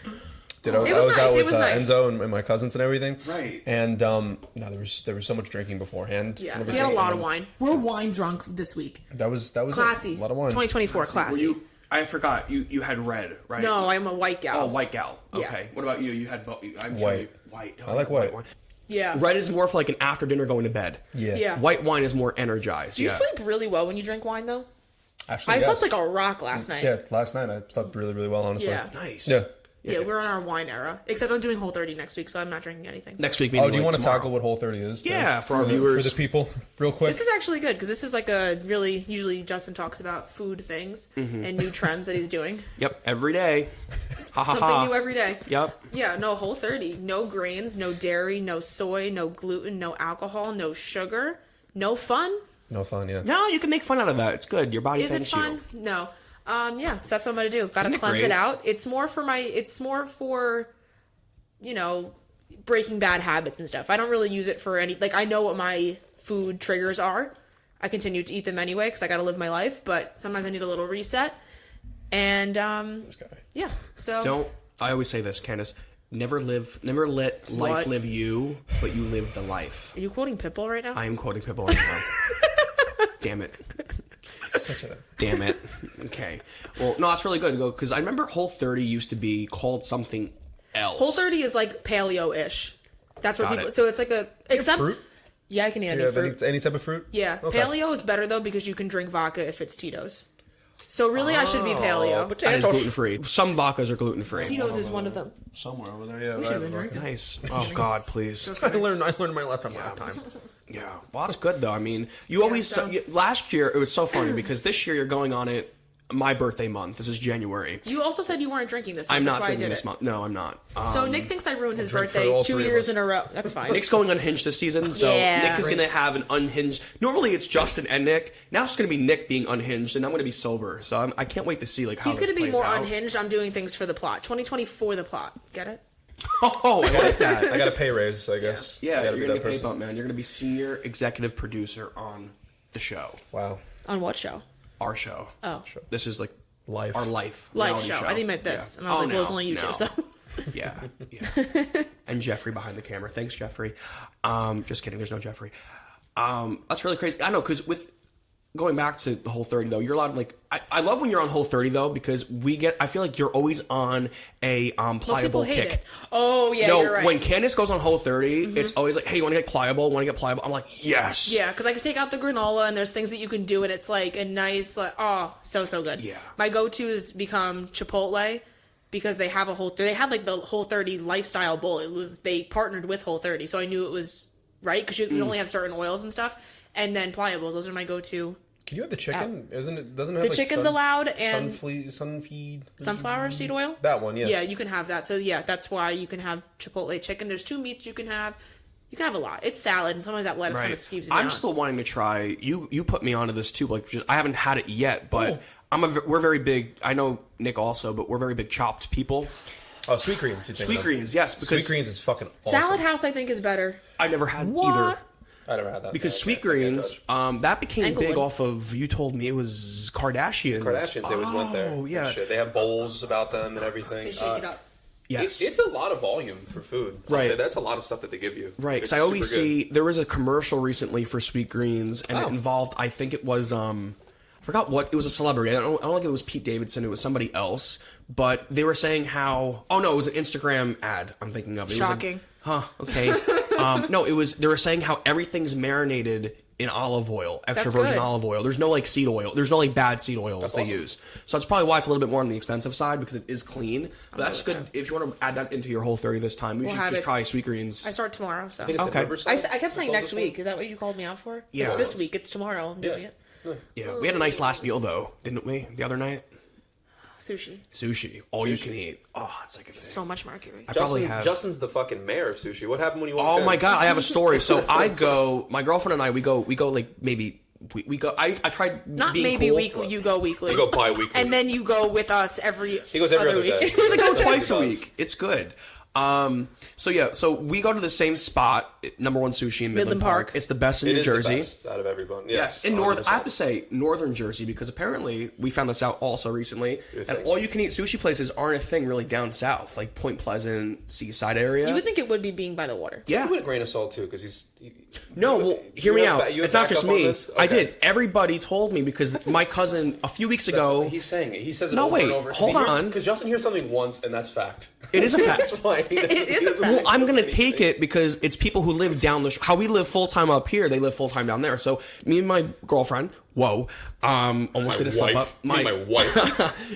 I It was was nice, out it with was nice. Enzo and my cousins and everything. Right. And no, there was so much drinking beforehand. Yeah, and he had a everything, lot and of wine. We're wine drunk this week. That was Classy. a lot of wine. 2024, Were classy. you? I forgot. You had red, right? No, I'm a white gal. Oh, white gal. Yeah. Okay. What about you? You had both. I'm sure White. you, white. I like white. wine. Yeah. Red is more for like an after dinner going to bed. Yeah. Yeah. White wine is more energized. Do you yeah. sleep really well when you drink wine, though? Actually, I yes. slept like a rock last night. Yeah, last night I slept really, really well, honestly. Yeah. Nice. Yeah. Yeah, we're on our wine era. Except I'm doing Whole30 next week, so I'm not drinking anything. Next week. Oh, meaning do you like want to tomorrow. tackle what Whole30 is? to- Yeah, for our viewers. For the people, real quick. This is actually good because this is like a really usually Justin talks about food things Mm-hmm. and new trends that he's doing. Yep. Every day. Ha ha Something ha. new every day. Yep. Yeah, no Whole30, no grains, no dairy, no soy, no gluten, no alcohol, no sugar, no fun. No fun, yeah. No, you can make fun out of that. It's good. Your body Is it thanks fun? you. No. Yeah, so that's what I'm gonna do. Gotta Isn't it cleanse great? it out. It's more for you know, breaking bad habits and stuff. I don't really use it for any like I know what my food triggers are. I continue to eat them anyway because I gotta live my life, but sometimes I need a little reset. And This guy. yeah. So Don't. I always say this, Candace. Never let life What? live you, but you live the life. are you quoting Pitbull right now? I am quoting Pitbull right now. Damn it. Such a... Damn it. Okay. Well, no, that's really good to go because I remember Whole30 used to be called something else. Whole30 is like paleo-ish. That's what Got people. it. So it's like a except fruit? Yeah, I can eat Do any you have fruit. any type of fruit? Yeah, Okay. paleo is better though because you can drink vodka if it's Tito's. So really, I should be paleo. But That is gluten free. Some vodkas are gluten free. Tito's is one of them. Somewhere over there, yeah. We should have been drinking. Nice. Oh God, please. I learned my last time. Yeah. Well, that's good though. I mean, you always so- last year it was so funny because this year you're going on it. My birthday month. This is January. You also said you weren't drinking this month. I'm That's not why drinking I did this it. month. No, I'm not. So Nick thinks I ruined his drink for birthday all 2 three of years us. in a row. That's fine. Nick's going unhinged this season, so Yeah. Nick is going to have an unhinged. Normally it's Justin and Nick. Now it's going to be Nick being unhinged, and I'm going to be sober. So I can't wait to see like how He's this going to be plays more out. unhinged. I'm doing things for the plot. 2020 for the plot. Get it? Oh, I like that. I got a pay raise, I guess. I Yeah, gotta you're be going to that get paid person. bump, man. You're going to be senior executive producer on the show, Wow. On what show? our show. Oh. This is like Life. our life Live reality show. I think you meant this. Yeah. And I was like, no, well, it's only YouTube, no. so. Yeah. And Jeffrey behind the camera. Thanks, Jeffrey. Just kidding. There's no Jeffrey. That's really crazy. I know, because with going back to the Whole 30 though, you're allowed to, like, I love when you're on Whole 30 though, because I feel like you're always on a Most people pliable hate kick. it. Oh, yeah, No, you're right. when Candace goes on Whole 30, it's always like, hey, you want to get pliable? Want to get pliable? I'm like, yes. Yeah, because I can take out the granola and there's things that you can do and it's like a nice, like, oh, so good. Yeah. My go-to has become Chipotle because they have they had like the Whole 30 lifestyle bowl. They partnered with Whole 30, so I knew it was right because you can only have certain oils and stuff. And then Pliables, those are my go-to. Can you have the chicken? Doesn't it have The like chicken's allowed and sunfeed sunflower seed oil. that one, yes. Yeah, you can have that. So yeah, that's why you can have Chipotle chicken. There's 2 meats you can have. You can have a lot. It's salad, and sometimes that lettuce kind of skeeves me I'm out. still wanting to try. You put me onto this too. Like, I haven't had it yet, but we're very big. I know Nick also, but we're very big chopped people. Oh, sweet greens. You think Sweet of. greens, yes, because Sweet greens is fucking awesome. Salad House, I think, is better. I never had either. I never had that. Because Yeah, sweet I can't greens, judge. that became Englewood. big off of. You told me it was Kardashians. Kardashians, they always went there. Oh yeah, Shit. They have bowls about them and everything. They shake it up. yes. It's a lot of volume for food. I'll Right. say that's a lot of stuff that they give you. Right, It's because I always super good. see there was a commercial recently for Sweet Greens, and it Oh. involved. I think it was I forgot what it was. A celebrity. I don't think it was Pete Davidson. It was somebody else. But they were saying how. Oh no, it was an Instagram ad. I'm thinking of. It Shocking. Was okay. No, it was. They were saying how everything's marinated in olive oil, extra That's virgin good. olive oil. There's no like seed oil. There's no like bad seed oils they awesome. use. So that's probably why it's a little bit more on the expensive side because it is clean. But that's good if you want to add that into your Whole 30 this time. We should have just it. try Sweet Greens. I start tomorrow, so. It's at Okay. Riverside. I kept saying The next closest week. Is that what you called me out for? Yeah. It's this week. It's tomorrow. I'm doing Yeah. it. Yeah, we had a nice last meal though, didn't we? The other night, Sushi. sushi, all you can eat. Oh, it's like a thing. So much mercury. I probably have. Justin's the fucking mayor of sushi. What happened when you walked Oh in? my god, I have a story. So I go, my girlfriend and I, we go like maybe we go. I tried Not being maybe cool. weekly. You go weekly. You go bi-weekly. And then you go with us every. He goes every other week. day. Sometimes I go That's twice a what he does. week. It's good. So yeah, so we go to the same spot, number one sushi in Midland Park. Park. It's the best in It New is Jersey. the best out of everyone. Yes, Yes, in North. 100%. I have to say Northern Jersey because apparently we found this out also recently. Your And thing. all you can eat sushi places aren't a thing really down south, like Point Pleasant, Seaside area. You would think it would be being by the water. yeah. With a grain of salt too, because No, well, hear me out. You have It's not just backup on me. this? I Okay. did. Everybody told me because my cousin a few weeks ago. He's saying it. He says it No, over wait, and over. hold on. Because Justin hears something once, and that's fact. It is a fact. That's why. It is a fact. Well, I'm gonna take it because it's people who live down the. How we live full time up here, they live full time down there. So me and my girlfriend, almost did a slip up. My wife.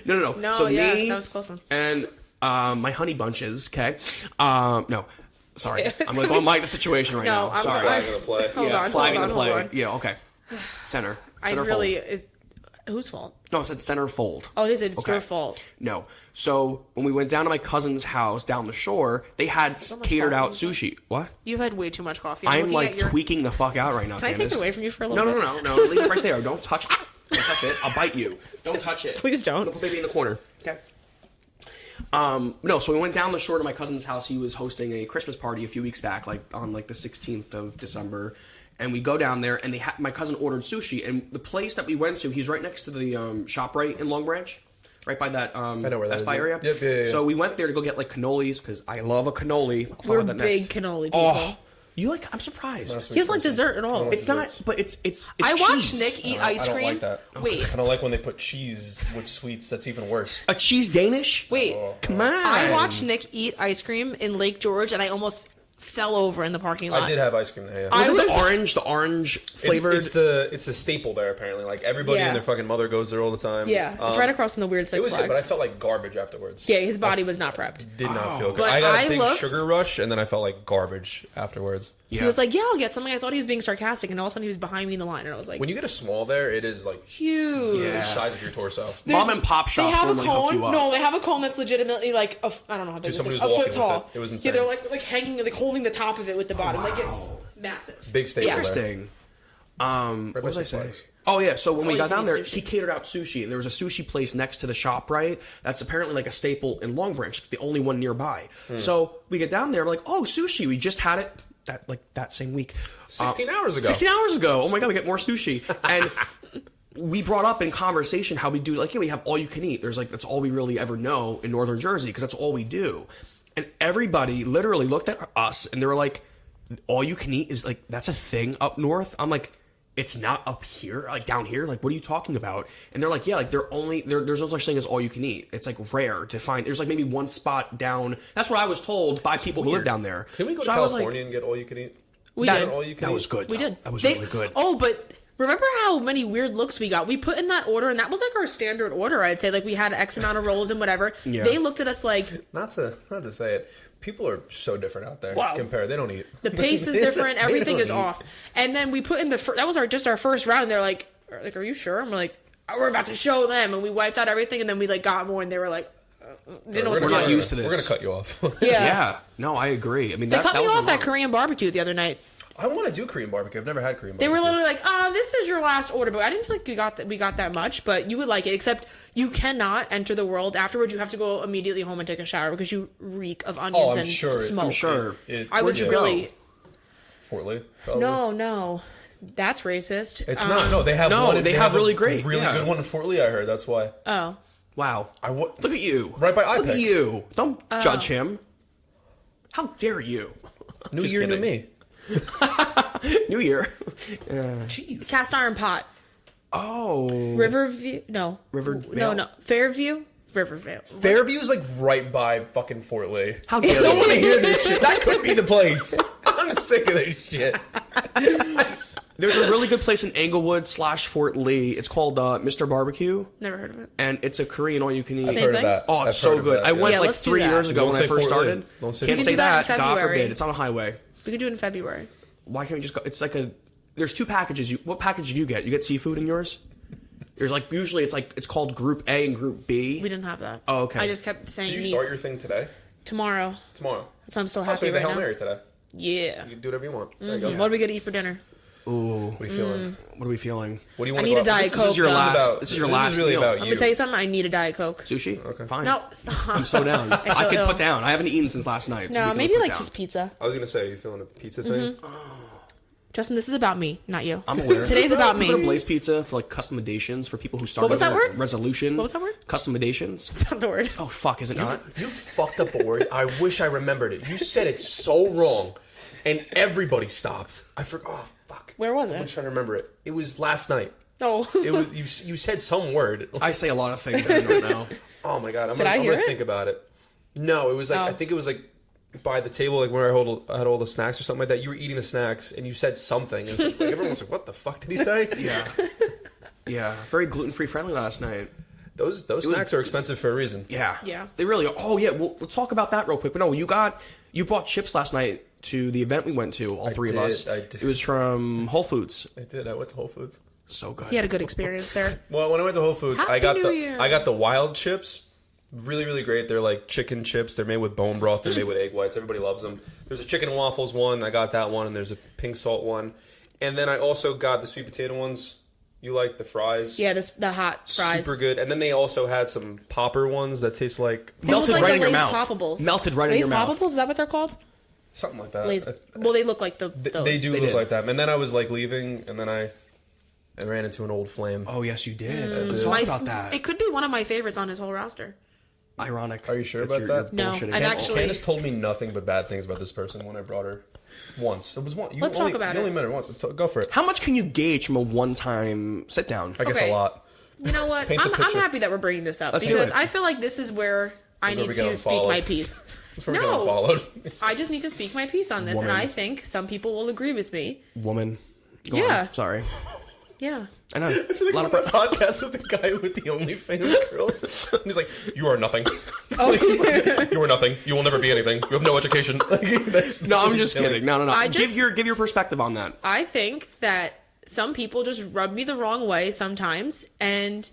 No. No, So yeah, me that was a close one. and my honey bunches. Okay. No. Sorry, I'm gonna go Mike the situation right No, now. I'm Sorry. Flag in the play. Hold yeah, on, flag hold in the on, play. hold on. Yeah. Okay. Center. I Center really. fold. Whose fault? No, I said center fold. Oh, they said it's Okay. your fault. No. So when we went down to my cousin's house down the shore, they had much catered out coffee. sushi. What? You've had way too much coffee. I'm looking like at your... tweaking the fuck out right now. Can I take Candace. it away from you for a little bit? No. Leave it right there. Don't touch. Don't touch it. I'll bite you. Don't touch it. Please don't. Put baby in the corner. Okay. No. So we went down the shore to my cousin's house. He was hosting a Christmas party a few weeks back, like on like the 16th of December. And we go down there, and my cousin ordered sushi. And the place that we went to, he's right next to the ShopRite in Long Branch, right by that know where that Best is, Buy yeah. area. Yep, yeah. So we went there to go get like cannolis because I love a cannoli. I'll talk We're about that big next. cannoli people. Oh, you like? I'm surprised. He doesn't like dessert at all. It's not, but it's I watched cheese. Nick eat I ice don't cream. like that. Wait, I don't like when they put cheese with sweets. That's even worse. A cheese Danish? wait. Come on. I watched Nick eat ice cream in Lake George, and I almost fell over in the parking lot. I did have ice cream there. Yeah. I Was it was- the orange flavored? It's the staple there apparently. Like everybody and their fucking mother goes there all the time. Yeah, it's right across from the weird It Six was good, Flags. but I felt like garbage afterwards. Yeah, his body was not prepped. Did not feel good. But I got I a big looked- sugar rush, and then I felt like garbage afterwards. Yeah. He was like, "Yeah, I'll get something." I thought he was being sarcastic, and all of a sudden he was behind me in the line, and I was like, When you get a small there, it is like "Huge." Yeah. the size of your torso. Mom and pop They shops have a normally hook cone. you up. No, they have a cone that's legitimately like I don't know how big this somebody is. was A walking foot with tall. it. It was insane. Yeah, they're like hanging, like holding the top of it with the bottom. Like it's massive. Big staple there. Interesting. What by was I Six saying? Flags. Oh yeah, so when we you got can down eat there, sushi. he catered out sushi, and there was a sushi place next to the shop, right? That's apparently like a staple in Long Branch, the only one nearby. So we get down there, we're like, oh, sushi. We just had it that same week. 16 hours ago. 16 hours ago. Oh my god, we get more sushi. And we brought up in conversation how we do, like, we have all you can eat. There's like, that's all we really ever know in Northern Jersey, because that's all we do. And everybody literally looked at us and they were like, all you can eat is like, that's a thing up north? I'm like, it's not up here, like down here. Like, what are you talking about? And they're like, yeah, like there's no such thing as all you can eat. It's like rare to find. There's like maybe one spot down. That's what I was told by people who live down there. Can we go So to I was California and get all you can eat? We that, did. All you can that eat? was good. We though. did. That was They- really good. Oh, but remember how many weird looks we got? We put in that order, and that was like our standard order. I'd say like we had X amount of rolls and whatever. Yeah. They looked at us like Not to say it. People are so different out there. Wow. Compared, they don't eat. the pace is different, They everything don't is eat. off. And then we put in that was just our first round. And they're like, are you sure? And we're like, we're about to show them, and we wiped out everything, and then we like got more, and they were like, didn't know what to We're do. not used to this. We're gonna cut you off. Yeah. Yeah. No, I agree. I mean, They that cut me was off a at lot. Korean barbecue the other night. I want to do Korean barbecue. I've never had Korean They barbecue. were literally like, this is your last order. But I didn't feel like we got that much, but you would like it. Except you cannot enter the world. Afterwards, you have to go immediately home and take a shower because you reek of onions I'm and sure it- smoke. I'm sure. I was Where'd you really... go? Fort Lee. Probably. No. That's racist. It's not. No, they have No, one. they have a really great, really yeah. good one in Fort Lee. I heard. That's why. Oh. Wow. Look Look at you. Right by Look at iPic. you. Don't judge him. How dare you? New Just year, new kidding. me. New Year. Jeez. Cast iron pot. Oh. Riverview? No. Rivervale? No. Fairview? Rivervale. Fairview's like right by fucking Fort Lee. How dare I don't want to you? hear this shit. That could be the place. I'm sick of this shit. There's a really good place in Englewood/Fort Lee. It's called Mr. Barbecue, Never heard of it. and it's a Korean all-you-can-eat. Same Heard of thing? that. Oh, I've it's so heard of good. that, I went Yeah, like let's do 3 that. years ago Don't when I say first Fort Lee. started. Don't say We Can't can say do that that. in God February. forbid. It's on a highway. We could do it in February. Why can't we just go? It's like there's two packages. What package did you get? You get seafood in yours? There's like usually it's called Group A and Group B. We didn't have that. Oh, okay. I just kept saying Did you meats. start your thing today? Tomorrow. Tomorrow. So I'm so Oh, happy so you had right the Hail now. Mary today. Yeah. You can do whatever you want. There you go. What are we gonna eat for dinner? Ooh, What are you feeling? what are we feeling? What do you I want need to a Diet This is your Coke, though. last. This is your last really meal. about I'm gonna tell you something. I need a Diet Coke. Sushi? Okay. Fine. No, stop. I'm so down. I feel could ill. put down. I haven't eaten since last night. So we No, can maybe put like down. just pizza. I was gonna say, you feeling a pizza thing? Justin, this is about me, not you. I'm aware. Today's about We're gonna me. Blaze Pizza for like customizations for people who start. What was that word? Resolution. What was that word? Customizations. That's not the word. Oh fuck! Is it not? You fucked up a word. I wish I remembered it. You said it so wrong, and everybody stopped. I forgot. Oh fuck. Where was I'm it? trying to remember it. It was last night. No. It was you said some word. I say a lot of things that I don't know. Oh my god. I'm Did I gonna hear it? think about it. No, it was like Oh. I think it was like by the table, like where I had all the snacks or something like that. You were eating the snacks, and you said something. And like, everyone was like, "What the fuck did he say?" Yeah. Yeah. Very gluten-free friendly last night. Those snacks are expensive for a reason. Yeah. Yeah. They really are. Oh yeah. Well, let's talk about that real quick. But no, you bought chips last night to the event we went to. All three of did, us. I did. It was from Whole Foods. I did. I went to Whole Foods. So good. He had a good experience there. Well, when I went to Whole Foods, Happy New Year. I got the wild chips. Really, really great. They're like chicken chips. They're made with bone broth. They're made with egg whites. Everybody loves them. There's a chicken and waffles one. I got that one, and there's a pink salt one. And then I also got the sweet potato ones. You like the fries? Yeah, the hot fries. Super good. And then they also had some popper ones that taste like They look Melted like right the in your Lay's mouth. Poppables. Melted right in Lay's your mouth. Poppables? Is that what they're called? something like that. Lay's. Well, they look like those. They do They look did. like that. And then I was like leaving, and then I ran into an old flame. Oh yes, you did. Let's talk My- about that. It could be one of my favorites on his whole roster. Ironic. Are you sure that about you're that? No, bullshitting. I've actually- Candace told me nothing but bad things about this person when I brought her once. It was one. You Let's only, talk about you it. only met her once. Go for it. How much can you gauge from a one-time sit down? I guess Okay. a lot. You know what? Paint the I'm picture. happy that we're bringing this up Let's do because it. I feel like this is where I need to speak my piece. That's where we're getting followed. I just need to speak my piece on this, Woman. and I think some people will agree with me. Woman. Go Yeah. on. Sorry. Yeah. I know. I feel like I'm on that podcast with the guy with the OnlyFans girls. He's like, you are nothing. Oh, Like, you are nothing. You will never be anything. You have no education. No, I'm just kidding. No. I Give just- your perspective on that. I think that some people just rub me the wrong way sometimes, and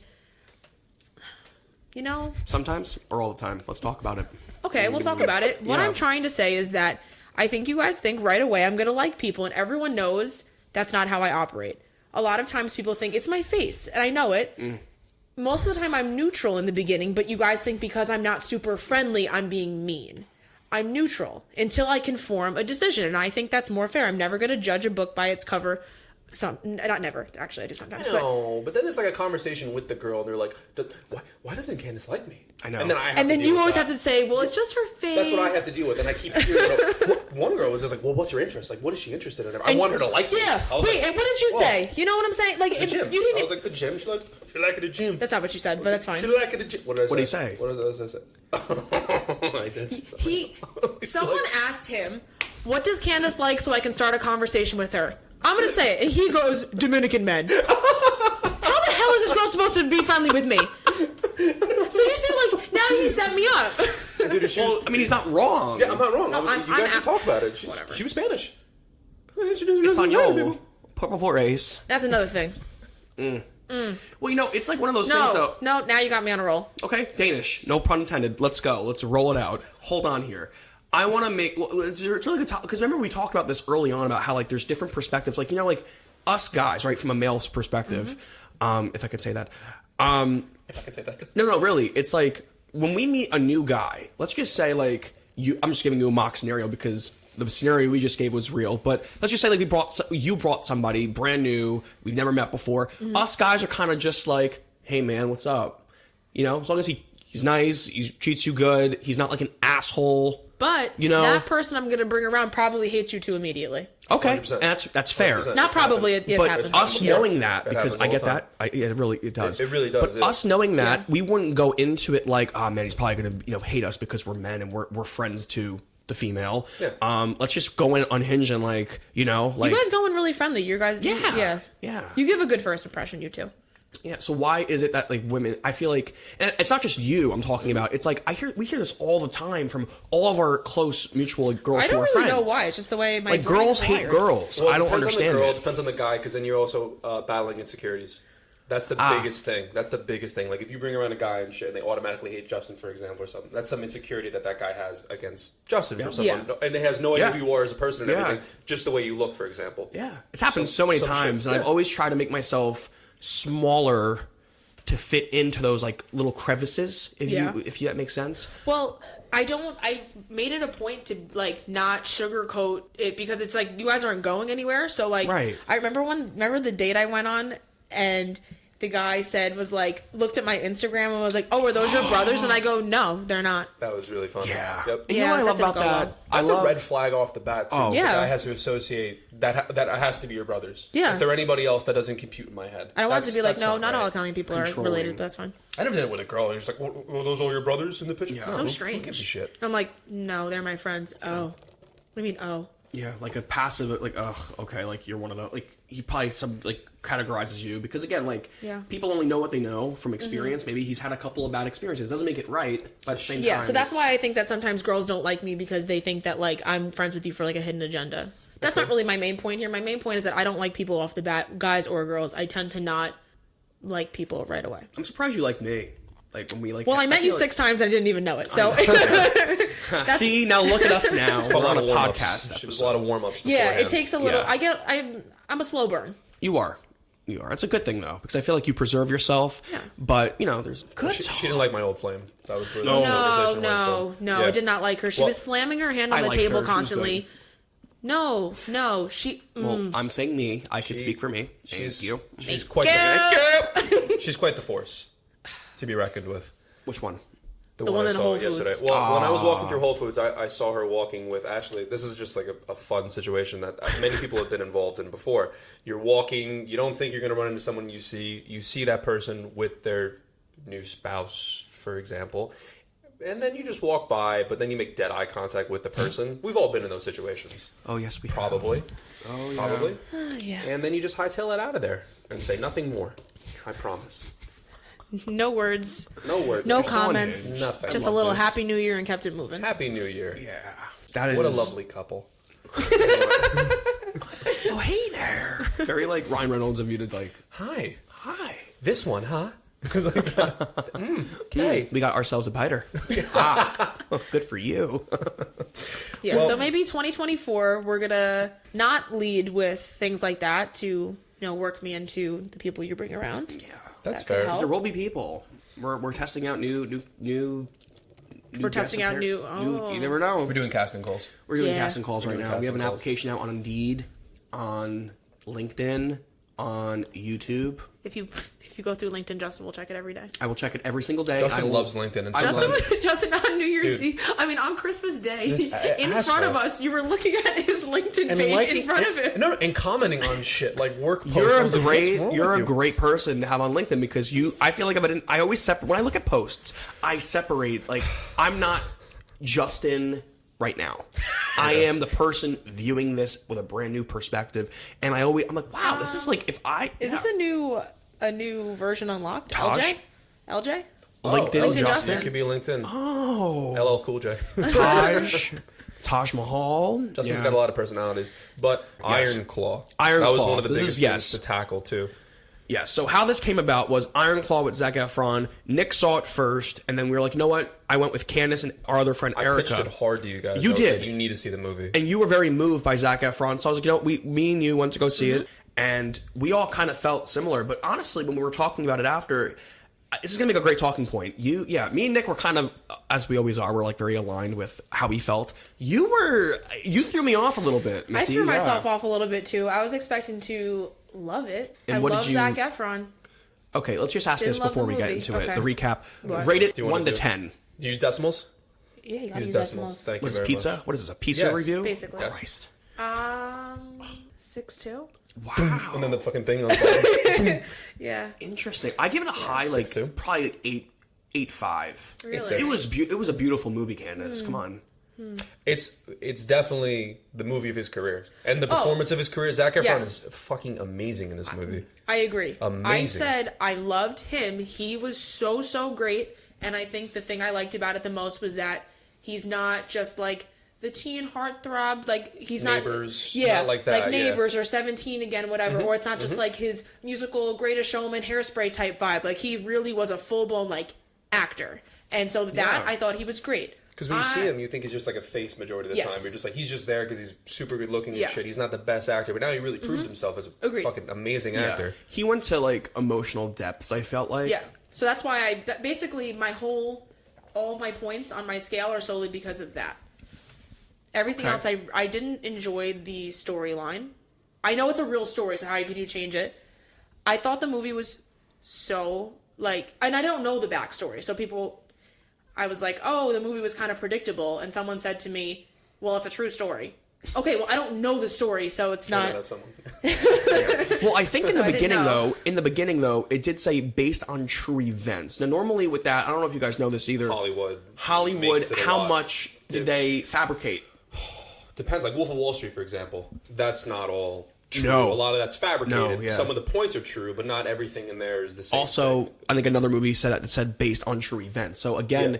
Sometimes or all the time. Let's talk about it. okay, we'll talk about it. What Yeah. I'm trying to say is that I think you guys think right away I'm going to like people, and everyone knows that's not how I operate. A lot of times people think it's my face, and I know it. Most of the time I'm neutral in the beginning, but you guys think because I'm not super friendly, I'm being mean. I'm neutral until I can form a decision, and I think that's more fair. I'm never going to judge a book by its cover. Not never. Actually, I do sometimes. No, but then it's like a conversation with the girl, and they're like, why doesn't Candace like me? I know. And then I have And to then deal you with always that. have to say, well, it's just her face. That's what I have to deal with, and I keep hearing one girl was just like, well, what's her interest? Like, what is she interested in? I want her to like me. Yeah. I was Wait, like, and what did you whoa. say? You know what I'm saying? Like, The gym. you didn't. I was like, the gym? She like it at the gym. That's not what you said, but that's fine. She like it at the gym. What did I say? What'd he say? What did I say? I did. Someone asked him, what does Candace like so I can start a conversation with her? I'm going to say it. And he goes, Dominican men. How the hell is this girl supposed to be friendly with me? So you seem like, now he set me up. Dude, Well, I mean, he's not wrong. yeah, I'm not wrong. No, You guys can talk about it. She was Spanish. Español. Por favor, Ace. That's another thing. Well, it's like one of those things, though. No, now you got me on a roll. Okay, Danish. No pun intended. Let's go. Let's roll it out. Hold on here. I want to make. Well, it's really good because remember we talked about this early on about how like there's different perspectives. Like like us guys, right, from a male's perspective. If I could say that. If I can say that. No, really. It's like when we meet a new guy. Let's just say like you. I'm just giving you a mock scenario because the scenario we just gave was real. But let's just say like you brought somebody brand new we've never met before. Us guys are kind of just like, hey man, what's up? As long as he's nice, he treats you good, he's not like an asshole. But that person I'm going to bring around probably hates you too immediately. Okay, 100%. that's fair. 100%. Not probably, it But happens. us Yeah. knowing that, because happens I all get the time. that, it does. It really does, But yeah. us knowing that, we wouldn't go into it like, oh man, he's probably gonna hate us because we're men and we're friends to the female. Yeah. Let's just go in unhinged and like You guys going really friendly. You guys, Yeah. You give a good first impression, you two. Yeah, so why is it that like women? I feel like, and it's not just you. I'm talking about. It's like we hear this all the time from all of our close mutual girls I who don't are really friends. know why. It's just the way my Like girls brain's hate wired. girls. Well, it I don't depends understand on the girl, it. It depends on the guy, because then you're also battling insecurities. That's the biggest thing. That's the biggest thing. Like if you bring around a guy and shit, and they automatically hate Justin, for example, or something. That's some insecurity that guy has against Justin for someone, and it has no idea who you are as a person and everything. Just the way you look, for example. Yeah, it's happened so many times, and I've always tried to make myself smaller to fit into those like little crevices. If that makes sense. Well, I've made it a point to like not sugarcoat it because it's like you guys aren't going anywhere. So like, Right. I remember the date I went on and the guy looked at my Instagram and was like, "Oh, are those your brothers?" And I go, "No, they're not." That was really fun. Yeah. Yep. And you know what I that love didn't about go that? well. That's a red flag off the bat, too. Oh. The Yeah. guy has to associate that has to be your brothers. Yeah. If they're anybody else, that doesn't compute in my head. I don't want it to be like, That's no, not all right. Italian people are Controlling. related, but that's fine. I never did it with a girl. And she's like, "Were those all your brothers in the picture?" Yeah. So Who strange. gives a shit? And I'm like, no, they're my friends. Oh, what do you mean? Oh, Yeah, like a passive, like, okay, like you're one of the, like, he probably categorizes you because again, like, people only know what they know from experience. Maybe he's had a couple of bad experiences. Doesn't make it right, but at the same time. yeah. So that's why I think that sometimes girls don't like me because they think that like I'm friends with you for like a hidden agenda. That's not really my main point here. My main point is that I don't like people off the bat, guys or girls. I tend to not like people right away. I'm surprised you like me. Like when we like. Well, I met you feel 6 times and I didn't even know it. So See, now look at us now. We're on a warm-ups. podcast. There's a lot of warm-ups. yeah, it beforehand. takes a little. Yeah. I'm a slow burn. You are. It's a good thing though because I feel like you preserve yourself. Yeah. But there's good. She didn't like my old flame. That was where the No, conversation went from. I did not like her. She was slamming her hand on I the liked table her. She was constantly. good. No, she. Well, I'm saying me. I can speak for me. She's Thank you. She's quite. The, she's quite the force to be reckoned with. Which one? The one I in saw Whole Foods. yesterday. Well, when I was walking through Whole Foods, I saw her walking with Ashley. This is just like a fun situation that many people have been involved in before. You're walking, you don't think you're going to run into someone you see that person with their new spouse, for example. and then you just walk by, but then you make dead eye contact with the person. We've all been in those situations. Oh, yes, we Probably. Oh, yeah. Probably. Yeah. And then you just hightail it out of there and say nothing more. I promise. No words. No words. No If someone comments. did, Nothing. Just a little Happy New Year and kept it moving. Happy New Year. Yeah. That is... What a lovely couple. Oh, hey there. Very, like, Ryan Reynolds of you to, like... Hi. Hi. This one, huh? Okay. We got ourselves a biter. Ah, good for you. Yeah, Well- so maybe 2024, we're going to not lead with things like that to, work me into the people you bring around. Yeah. That's That could fair. help. There will be people. We're testing out new We're testing out new... You never know. We're doing casting calls. We're doing Yeah. casting calls We're right doing now. We have an casting calls. application out on Indeed, on LinkedIn, on YouTube. If you go through LinkedIn, Justin will check it every day. I will check it every single day. Justin I will- loves LinkedIn. And I sometimes- love Justin on New Year's Dude. Eve, on Christmas Day, This in asshole. front of us, you were looking at his LinkedIn and page liking, in front of him. No, and commenting on shit like work posts. You're I a was like, what's great, wrong you're with a you? great person to have on LinkedIn because I feel like I always separate when I look at posts. I separate like I'm not Justin right now. I am the person viewing this with a brand new perspective, and I'm like, wow, this is like Is this a new version unlocked? Taj? LJ? LinkedIn LinkedIn Justin? Justin. It could be LinkedIn. Oh, LL Cool J. Taj Mahal. Justin's Yeah. got a lot of personalities, but Yes. Iron Claw. Iron that was Claw. one of the This biggest is- yes. things to tackle too. Yeah, so how this came about was Iron Claw with Zac Efron. Nick saw it first, and then we were like, you know what? I went with Candace and our other friend I Erica. pitched it hard to you guys. You I was did. like, you need to see the movie. And you were very moved by Zac Efron, so I was like, me and you went to go see Mm-hmm. it, and we all kind of felt similar. But honestly, when we were talking about it after, this is gonna make a great talking point. Me and Nick were kind of, as we always are, we're like very aligned with how we felt. You threw me off a little bit, I Missy. threw myself Yeah. off a little bit too. I was expecting to love it. And I what did love you- Zac Efron. Okay, let's just ask Didn't this love before the we get movie. into it. Okay. The recap. What? Rate it Do you wanna 1 to do it? 10. Do you use decimals? Yeah, you gotta Use use decimals. Thank What you is very pizza? much. What is this? A pizza Yes. review? Basically. Yes. Christ. 6.2. Wow. And then the fucking thing on the bottom. Yeah. Interesting. I give it a high, like 6.2. probably like 8.5. Really? It's It was it was a beautiful movie, Candace. Hmm. Come on. It's definitely the movie of his career. And the performance of his career, Zac Efron Yes. is fucking amazing in this movie. I agree. Amazing. I said I loved him. He was so great. And I think the thing I liked about it the most was that he's not just like the teen heartthrob. Like he's Neighbors, not. Yeah, not like that, yeah. Neighbors or 17 again, whatever. Or it's not just like his musical Greatest Showman Hairspray type vibe. Like he really was a full blown like actor. And so that Yeah. I thought he was great. Because when you see him, you think he's just like a face majority of the Yes. time. You're just like, he's just there because he's super good looking Yeah. and shit. He's not the best actor, but now he really proved himself as a Agreed. fucking amazing Yeah. actor. He went to like emotional depths, I felt like. Yeah. So that's why basically all my points on my scale are solely because of that. Everything else, I didn't enjoy the storyline. I know it's a real story, so how can you change it? I thought the movie was so, like, and I don't know the backstory, so I was like, oh, the movie was kind of predictable, and someone said to me, well, it's a true story. Okay, well, I don't know the story, so it's I know not. that's someone. Well, I think So I didn't in the beginning though, it did say based on true events. Now, normally with that, I don't know if you guys know this either. Hollywood. Hollywood, makes it a how lot. much did they fabricate? Depends. Like Wolf of Wall Street, for example. That's not all true. No. A lot of that's fabricated. No, yeah. Some of the points are true, but not everything in there is the same. Also, thing. I think another movie said based on true events. So again,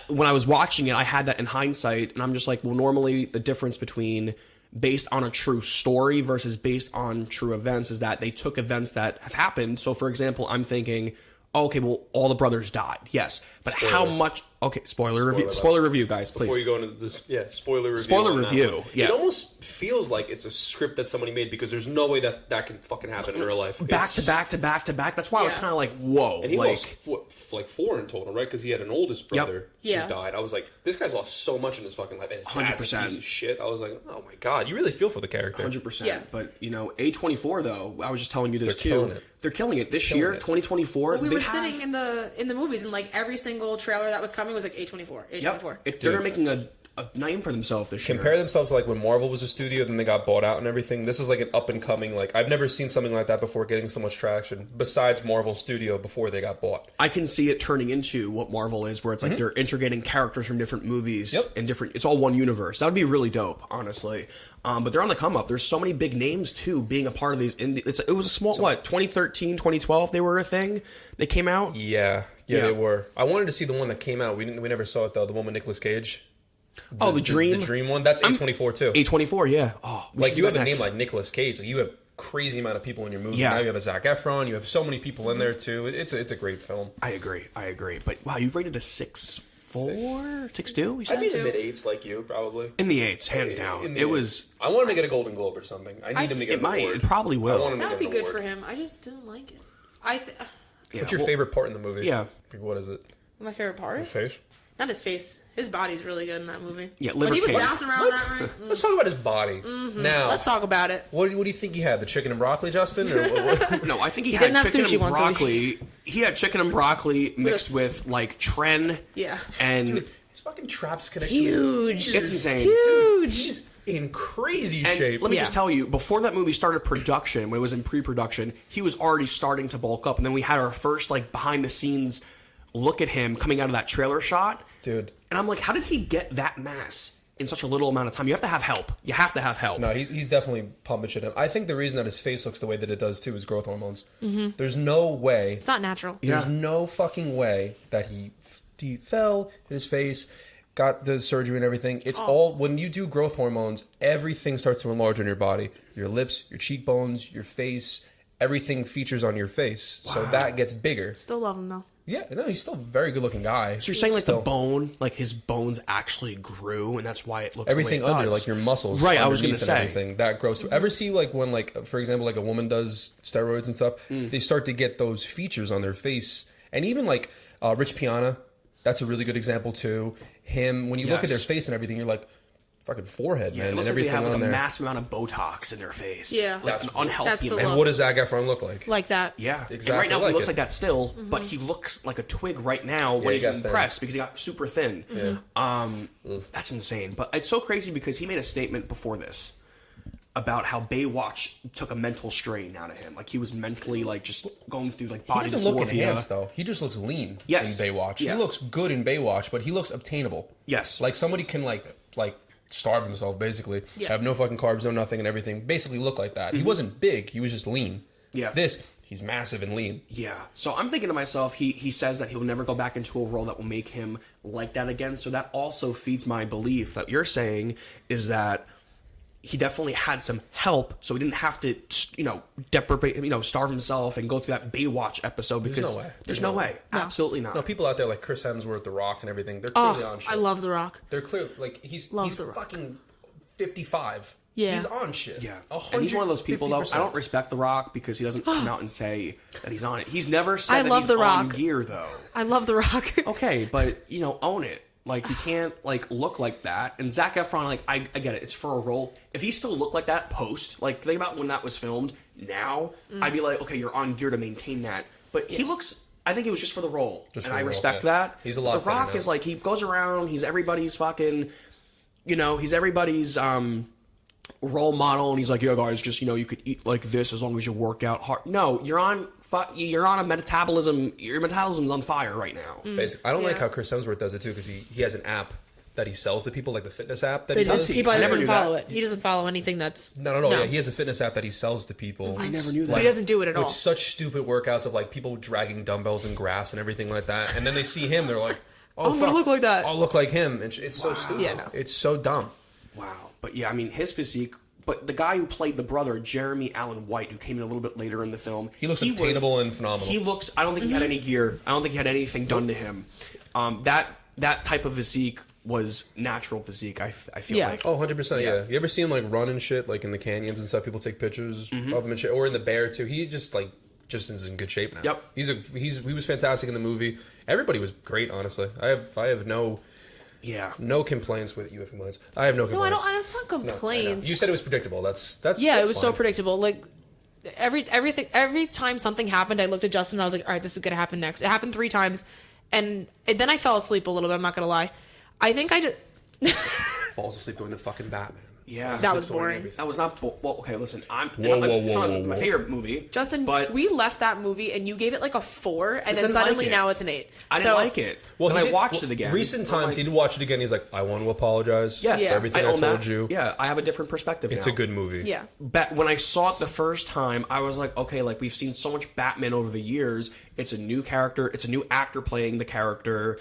when I was watching it, I had that in hindsight, and I'm just like, well, normally the difference between based on a true story versus based on true events is that they took events that have happened. So, for example, I'm thinking, okay, well, all the brothers died, yes, but how much? Okay, spoiler review, guys, please. Before you go into this, spoiler review. Spoiler on that review, one. yeah. It almost feels like it's a script that somebody made because there's no way that can fucking happen in real life. back It's- to back to back to back. That's why I was Yeah. kind of like, whoa, And he like. lost like 4 in total, right? Because he had an oldest brother Yeah. who died. I was like, this guy's lost so much in his fucking life. And his dad's a 100%. piece of shit. I was like, oh my god, you really feel for the character. 100%. Yeah. But, A24, though, I was just telling you this They're too. killing it. They're killing it. This year, it. 2024. We they were have- sitting in the movies, and like every single trailer that was coming was like A24, A24. Yep. They're making a name for themselves this year. Compare themselves to like when Marvel was a studio, then they got bought out and everything. This is like an up and coming. Like I've never seen something like that before, getting so much traction. Besides Marvel Studio before they got bought, I can see it turning into what Marvel is, where it's like they're integrating characters from different movies and different. It's all one universe. That would be really dope, honestly. But they're on the come up. There's so many big names too being a part of these. It was a small 2013, 2012. They were a thing. They came out. Yeah, they were. I wanted to see the one that came out. We never saw it though. The one with Nicolas Cage. The Dream. The Dream one. That's A24 too. A24, yeah. Oh, like you have a name like Nicolas Cage. Like you have crazy amount of people in your movie. Yeah. Now you have a Zac Efron. You have so many people in there too. It's a great film. I agree. But wow, you rated a 6.4, 6.2. I'd be in the mid 8s like you probably. In the 8s, hands down. It was. I want him to get a Golden Globe or something. I need him to get an award. It probably will. That would be good for him. I just didn't like it. What's your favorite part in the movie? Yeah. Like, what is it? My favorite part? His face? Not his face. His body's really good in that movie. Yeah, when he was liver cake. bouncing around that room. Let's talk about his body. Now, Let's talk about it. what do you think he had? The chicken and broccoli, Justin? Or what? No, I think he didn't had have chicken sushi and once a broccoli. He had chicken and broccoli mixed with like tren. Yeah. And His fucking traps connection. Huge. it's insane. Huge. He's in crazy And shape. let me just tell you, before that movie started production, when it was in pre-production, he was already starting to bulk up. And then we had our first like behind the scenes look at him coming out of that trailer shot. Dude. And I'm like, how did he get that mass in such a little amount of time? You have to have help. No, he's definitely pumping shit up. I think the reason that his face looks the way that it does too is growth hormones. Mm-hmm. There's no way. It's not natural. There's no fucking way that he fell, hit his face, got the surgery and everything. It's all when you do growth hormones, everything starts to enlarge on your body. Your lips, your cheekbones, your face, everything features on your face. Wow. So that gets bigger. Still love him though. Yeah, no, he's still a very good looking guy. So you're saying like the bone, like his bones actually grew, and that's why it looks everything the way it under, does. like your muscles, right? I was going to say everything that grows. Ever see like when like for example like a woman does steroids and stuff, they start to get those features on their face, and even like Rich Piana, that's a really good example too. Him when you look at their face and everything, you're like. Fucking forehead, man. It looks and like everything they have like on a there. massive amount of Botox in their face. Yeah. Like That's an unhealthy the amount. And what does Zac Efron look like? Like that. Yeah, Exactly And right now like he looks it. like that still, but he looks like a twig right now when he's he in got press because he got super thin. Yeah. That's insane. But it's so crazy because he made a statement before this about how Baywatch took a mental strain out of him. Like he was mentally like just going through like body He doesn't look dysmorphia. enhanced though. He just looks lean Yes. in Baywatch. Yeah. He looks good in Baywatch, but he looks obtainable. Yes. Like somebody can like starve himself basically. Yeah. Have no fucking carbs, no nothing and everything. Basically look like that. He wasn't big, he was just lean. Yeah. This, he's massive and lean. Yeah. So I'm thinking to myself, he says that he'll never go back into a role that will make him like that again. So that also feeds my belief that you're saying is that he definitely had some help, so he didn't have to, deprivate, starve himself and go through that Baywatch episode because there's no way. No. Absolutely not. No, people out there like Chris Hemsworth, The Rock, and everything, they're clearly on shit. I love The Rock. They're clear, like he's The Rock. fucking 55. Yeah. He's on shit. Yeah. And he's one of those people, though, I 150%. don't respect The Rock because he doesn't come out and say that he's on it. He's never said I that love he's The on Rock. gear, though. I love The Rock. Okay, but, own it. Like, you can't, look like that. And Zac Efron, I get it. It's for a role. If he still looked like that post, think about when that was filmed now, I'd be like, okay, you're on gear to maintain that. But he looks, I think it was just for the role. Just and for I the role, respect yeah. that. He's a lot The thinner Rock now. is he goes around, he's everybody's fucking, he's everybody's, role model, and he's like, yeah, guys, just you could eat like this as long as you work out hard. No, you're on a metabolism. Your metabolism's on fire right now. Basically, I don't like Yeah. how Chris Hemsworth does it too because he has an app that he sells to people, like the fitness app that But he does. he probably I never doesn't knew follow that. it. He doesn't follow anything that's... No. Yeah, he has a fitness app that he sells to people. I never knew that. He doesn't do it at all. With such stupid workouts of people dragging dumbbells in grass and everything like that, and then they see him, they're like, "Oh, I'm gonna look like that." I'll look like him," and it's so stupid. Yeah, no. It's so dumb. Wow. But yeah, I mean, his physique. But the guy who played the brother, Jeremy Allen White, who came in a little bit later in the film, He looks obtainable and phenomenal. He looks. I don't think he had any gear. I don't think he had anything done to him. That type of physique was natural physique. I feel Yeah. like. Oh, 100%, yeah. You ever see him run and shit, in the canyons and stuff? People take pictures of him and shit, or in the bear too. He just is in good shape now. Yep. He was fantastic in the movie. Everybody was great, honestly. I have no complaints with you. Have complaints? I have no No, I complaints. don't. It's not No, I know. complaints. You said it was predictable. That's Yeah, that's it was so fine. predictable. Every time something happened, I looked at Justin and I was like, all right, this is going to happen next. It happened 3 times. And then I fell asleep a little bit. I'm not going to lie. I think I just... Falls asleep doing the fucking Batman. Yeah. That was boring. That was not. Well, okay, listen. Whoa, it's not whoa, my whoa. favorite movie. Justin, but we left that movie and you gave it like a 4, and then didn't like suddenly it. now it's an 8. I didn't like it. Well, then I watched it again. Recent I'm times, like, he did watch it again. He's like, I want to apologize Yes, for everything I own told that. you. Yeah, I have a different perspective. It's now. a good movie. Yeah. When I saw it the first time, I was like, okay, like we've seen so much Batman over the years. It's a new character. It's a new actor playing the character.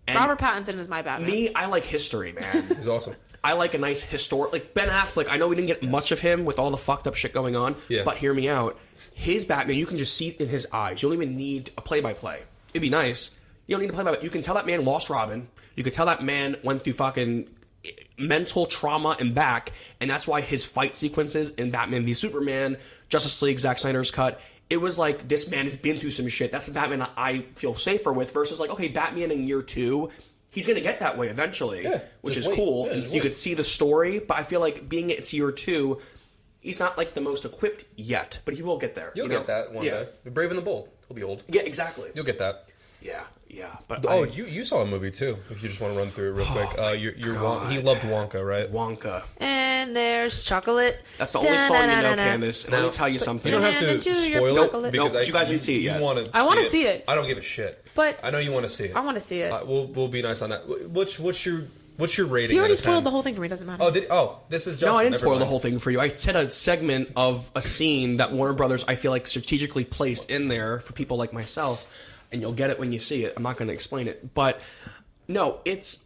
And Robert Pattinson is my Batman. me, I like history, man. He's awesome. I like a nice historic, like Ben Affleck. I know we didn't get much of him with all the fucked up shit going on, but hear me out. His Batman, you can just see it in his eyes. You don't even need a play-by-play. It'd be nice. You don't need a play-by-play. You can tell that man lost Robin. You can tell that man went through fucking mental trauma and back, and that's why his fight sequences in Batman v Superman, Justice League, Zack Snyder's cut, it was like, this man has been through some shit. That's the Batman I feel safer with, versus like, okay, Batman in year 2, he's going to get that way eventually, which is cool. And you could see the story, but I feel like being it's year 2, he's not like the most equipped yet, but he will get there. You'll get that one day. Brave and the Bold. He'll be old. Yeah, exactly. You'll get that. Yeah. But you saw a movie too. If you just want to run through it real quick, he loved Wonka, right? Wonka. And there's chocolate. That's the only song you know, Candace. And let me tell you something. You don't have to Into your spoil it chocolate. because you guys didn't see it yet. You want to? I want to see it. I don't give a shit. But I know you want to see it. I want to see it. We'll be nice on that. What's your rating? He already out of 10? spoiled the whole thing for me. Doesn't matter. This is Justin. No, I didn't Never spoil mind. the whole thing for you. I said a segment of a scene that Warner Brothers, I feel like, strategically placed in there for people like myself, and you'll get it when you see it. I'm not going to explain it. But, no, it's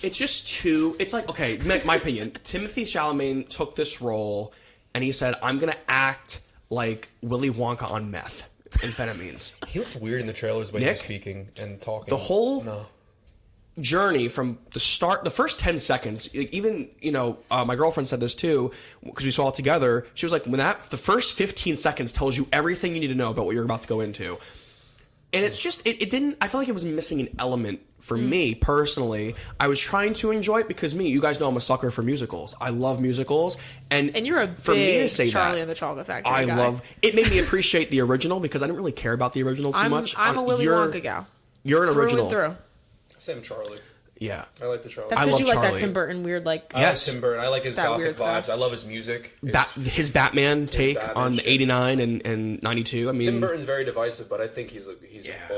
just too... It's like, okay, my opinion. Timothy Chalamet took this role, and he said, I'm going to act like Willy Wonka on meth. Amphetamines. He looked weird in the trailers when he was speaking and talking. The whole... journey from the start, the first 10 seconds, even, my girlfriend said this too, because we saw it together. She was like, the first 15 seconds tells you everything you need to know about what you're about to go into. And it's just, it didn't, I felt like it was missing an element for me personally. I was trying to enjoy it because you guys know I'm a sucker for musicals. I love musicals. And you're a for me to big say Charlie that, and the Chocolate Factory I guy. love, it made me appreciate the original because I didn't really care about the original too much. I'm a Willy Wonka gal. You're an Through original. and through. Same Charlie. Yeah. I like the Charlie. That's I because love you like that Charlie. Tim Burton weird, like... I like Tim Burton. I like his that gothic weird vibes. stuff. I love his music. His Batman take Batman on shit. 89 and 92. I mean, Tim Burton's very divisive, but I think he's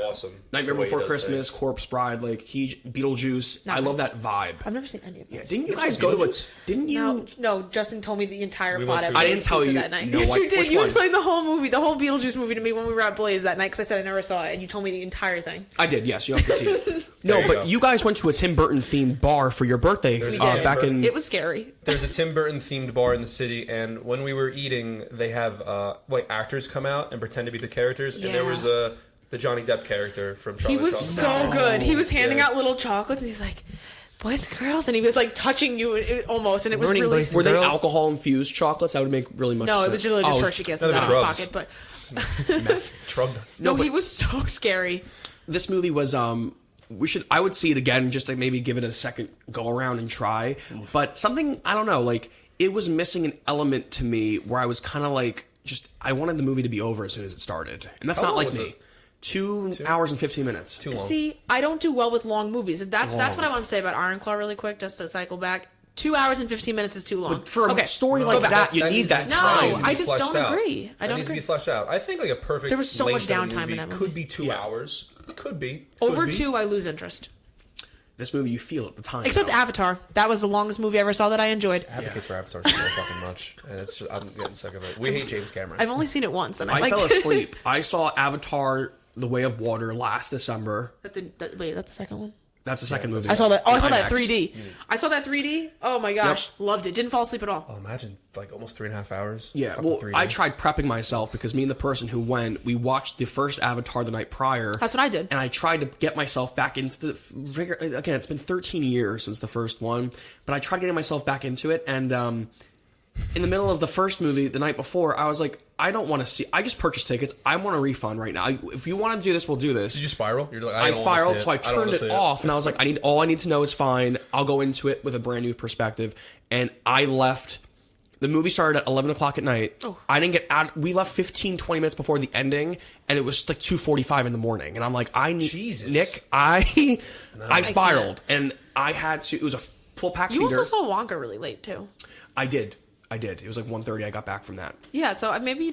awesome. Nightmare the way he Before does Christmas, things. Corpse Bride, Not Beetlejuice. I love that vibe. I've never seen any of Yeah, those. didn't you You guys saw go to a? Beetlejuice? Didn't you? No, Justin told me the entire We plot went of to- I Blaze didn't tell Pizza you- that night. no, Yes, what- you did. which You one? explained the whole movie, the whole Beetlejuice movie to me when we were at Blaze that night because I said I never saw it, and you told me the entire thing. I did. Yes, you have to see it. No, you but go. you guys went to a Tim Burton themed bar for your birthday There's a Tim back Burton- in. It was scary. There's a Tim Burton themed bar in the city, and when we were eating, they have actors come out and pretend to be the characters, and there Yeah. was the Johnny Depp character from Charlie. He was Chocolate. so good. He was handing Yeah. out little chocolates, and he's like, boys and girls, and he was like touching you almost, and it was Morning, really... boys and Were they girls. alcohol infused chocolates? That would make really much. No, sense. it was really just Oh, Hershey Kisses no, out of his drugs. pocket, but... Drugged us. No, but- he was so scary. This movie was I would see it again just to maybe give it a second go around and try. But something, I don't know, like it was missing an element to me where I was kind of like I wanted the movie to be over as soon as it started. And that's How not long like was me. it? 2 hours and 15 minutes. Too long. See, I don't do well with long movies. That's what I want to say about Iron Claw really quick, just to cycle back. 2 hours and 15 minutes is too long. But for a story go like back. that, you need that time. No, I just don't agree. I don't It needs to agree. be fleshed out. I think like a perfect. There was so much length of a downtime in movie that movie. Could be 2 hours. Could be. Over Could be. 2, I lose interest. This movie, you feel at the time. Except though. Avatar. That was the longest movie I ever saw that I enjoyed. Advocates for Avatar so fucking much, and it's just, I'm getting sick of it. We hate James Cameron. I've only seen it once, and I I liked fell it. asleep. I saw Avatar: The Way of Water last December. Wait, is that the second one? That's the second movie. I saw that. Oh, I saw that IMAX. 3D. I saw that 3D. Oh my gosh, loved it. Didn't fall asleep at all. Oh, imagine like almost 3.5 hours. Yeah, Fucking well, 3D. I tried prepping myself because me and the person who went, we watched the first Avatar the night prior. That's what I did. And I tried to get myself back into the... Again, it's been 13 years since the first one, but I tried getting myself back into it, and in the middle of the first movie, the night before, I was like, I don't want to see... I just purchased tickets. I want a refund right now. If you want to do this, we'll do this. Did you spiral? You're like, I don't wanna spiraled, see so I don't wanna turned see it off, and I was like, all I need to know is fine. I'll go into it with a brand new perspective. And I left The movie started at 11 o'clock at night. Oh. I didn't get out. We left 15, 20 minutes before the ending, and it was like 2:45 in the morning. And I'm like, Jesus. Nick, I spiraled, and I had to. It was a full pack You theater. also saw Wonka really late too. I did. It was like 1:30. I got back from that. Yeah, so maybe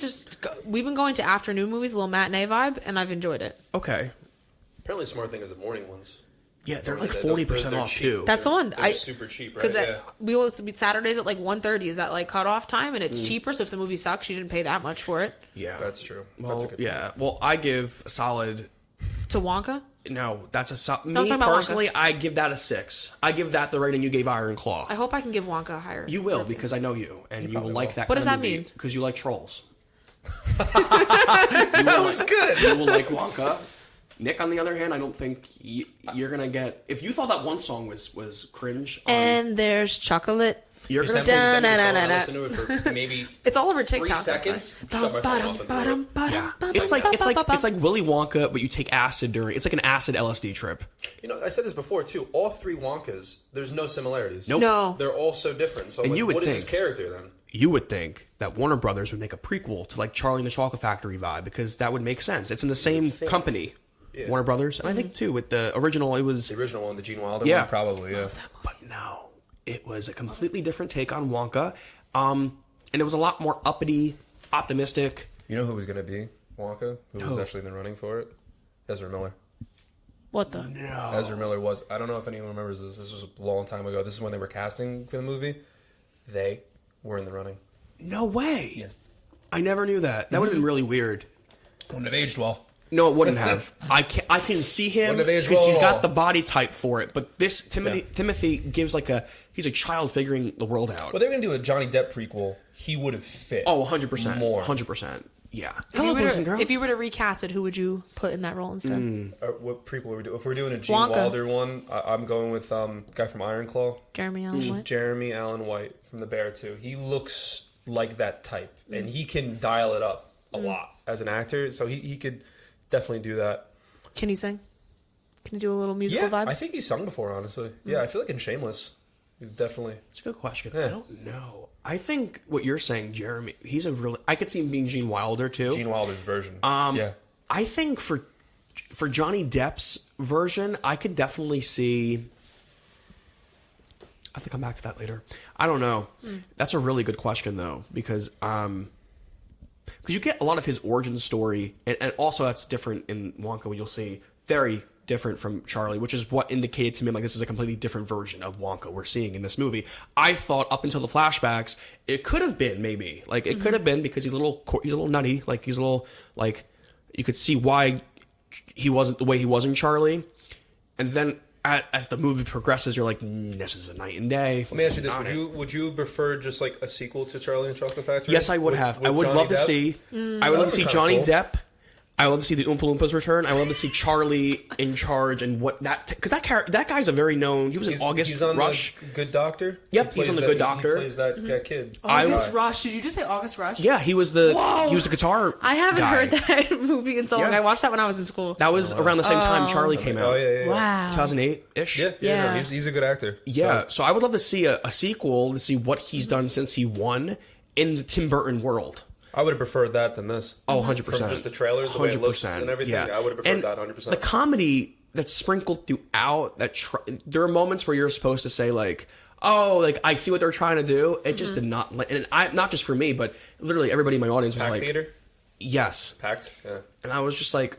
we've been going to afternoon movies, a little matinee vibe, and I've enjoyed it. Okay. Apparently, the smart thing is the morning ones. Yeah, they're like They're 40% off cheap. too. That's the one. They're super cheap, right? Because Yeah. we will meet Saturdays at like 1:30 is that like cutoff time, and it's cheaper. So if the movie sucks, you didn't pay that much for it. Yeah, That's true. Well, That's a good point. yeah. Well, I give a solid. To Wonka, No, that's a solid. I'm Me talking about personally, Wonka. I give that a 6. I give that the rating you gave Iron Claw. I hope I can give Wonka a higher. You will, because I know you, and you will probably like will. that. What does that mean? Because you like trolls. That was good. You will like Wonka. Nick, on the other hand, I don't think you're gonna get. If you thought that one song was cringe, And there's chocolate. you're You gonna. sent me the song, I Da-na-na-na-na. listened to it for maybe It's all over 3 TikTok. seconds. Shut my phone off and threw it. Yeah, it's like Willy Wonka, but you take acid during. It's like an acid LSD trip. You know, I said this before too. All 3 Wonkas, there's no similarities. Nope. No. They're all so different. So And like, you would what is think- his character then? You would think that Warner Brothers would make a prequel to like Charlie and the Chocolate Factory vibe, because that would make sense. It's in the same company, Yeah. Warner Brothers, and I think too with the original it was. The original one, the Gene Wilder Yeah. one, probably. Yeah. But no, it was a completely different take on Wonka, and it was a lot more uppity, optimistic. You know who was going to be Wonka? Who was Who? actually in the running for it? Ezra Miller. What the? No, Ezra Miller was. I don't know if anyone remembers this. This was a long time ago. This is when they were casting for the movie. They were in the running. no way. I never knew that. That would have been really weird. Wouldn't have aged well. No, it wouldn't have. I can see him Wouldn't have aged because well he's at all. got the body type for it. But this Timothy gives like he's a child figuring the world out. Well, they're going to do a Johnny Depp prequel. He would have fit. Oh, 100%. More. 100%. Yeah. If Hello, you, were boys and to, girls. if you were to recast it, who would you put in that role instead? What prequel are we doing? If we're doing a Gene Wonka. Wilder one, I'm going with guy from Iron Claw. Jeremy Allen White. Jeremy Allen White from The Bear 2. He looks like that type, and he can dial it up a lot as an actor, so he could definitely do that. Can he sing? Can he do a little musical vibe? I think he's sung before, honestly. Yeah, I feel like in Shameless, he's definitely. It's a good question. Yeah. I don't know. I think what you're saying, Jeremy, he's a really. I could see him being Gene Wilder too. Gene Wilder's version. Yeah. I think for Johnny Depp's version, I could definitely see. I have to come back to that later. I don't know. That's a really good question though, because you get a lot of his origin story, and also that's different in Wonka. What you'll see very different from Charlie, which is what indicated to me like this is a completely different version of Wonka we're seeing in this movie. I thought up until the flashbacks, it could have been maybe like it could have been because he's a little nutty, like he's a little like you could see why he wasn't the way he was in Charlie, and then as the movie progresses, you're like, this is a night and day. Let me ask you this: Would you prefer just like a sequel to Charlie and the Chocolate Factory? Yes, I would have. With I would Johnny love to Depp? see. I would love to see kinda Johnny cool. Depp. I would love to see the Oompa Loompas return. I would love to see Charlie in charge and what that because that guy's a very known. He was in August He's on Rush. The Good Doctor. Yep, he's on The Good Doctor. He plays that kid. August Rush. Did you just say August Rush? Yeah, he was the guitar. I haven't guy. heard that movie in so long. Yeah. I watched that when I was in school. That was around the same time Charlie came out. Oh yeah. Wow. 2008 ish. Yeah. Yeah. No, he's a good actor. Yeah, So, so I would love to see a sequel to see what he's done since he won in the Tim Burton world. I would have preferred that than this. Oh, 100%. From just the trailers, the way it looks and everything. Yeah. I would have preferred And that 100%. The comedy that's sprinkled throughout there are moments where you're supposed to say like, oh, like I see what they're trying to do. It just did not, and not just for me, but literally everybody in my audience was Packed like, theater? yes, Packed? Yeah. and I was just like,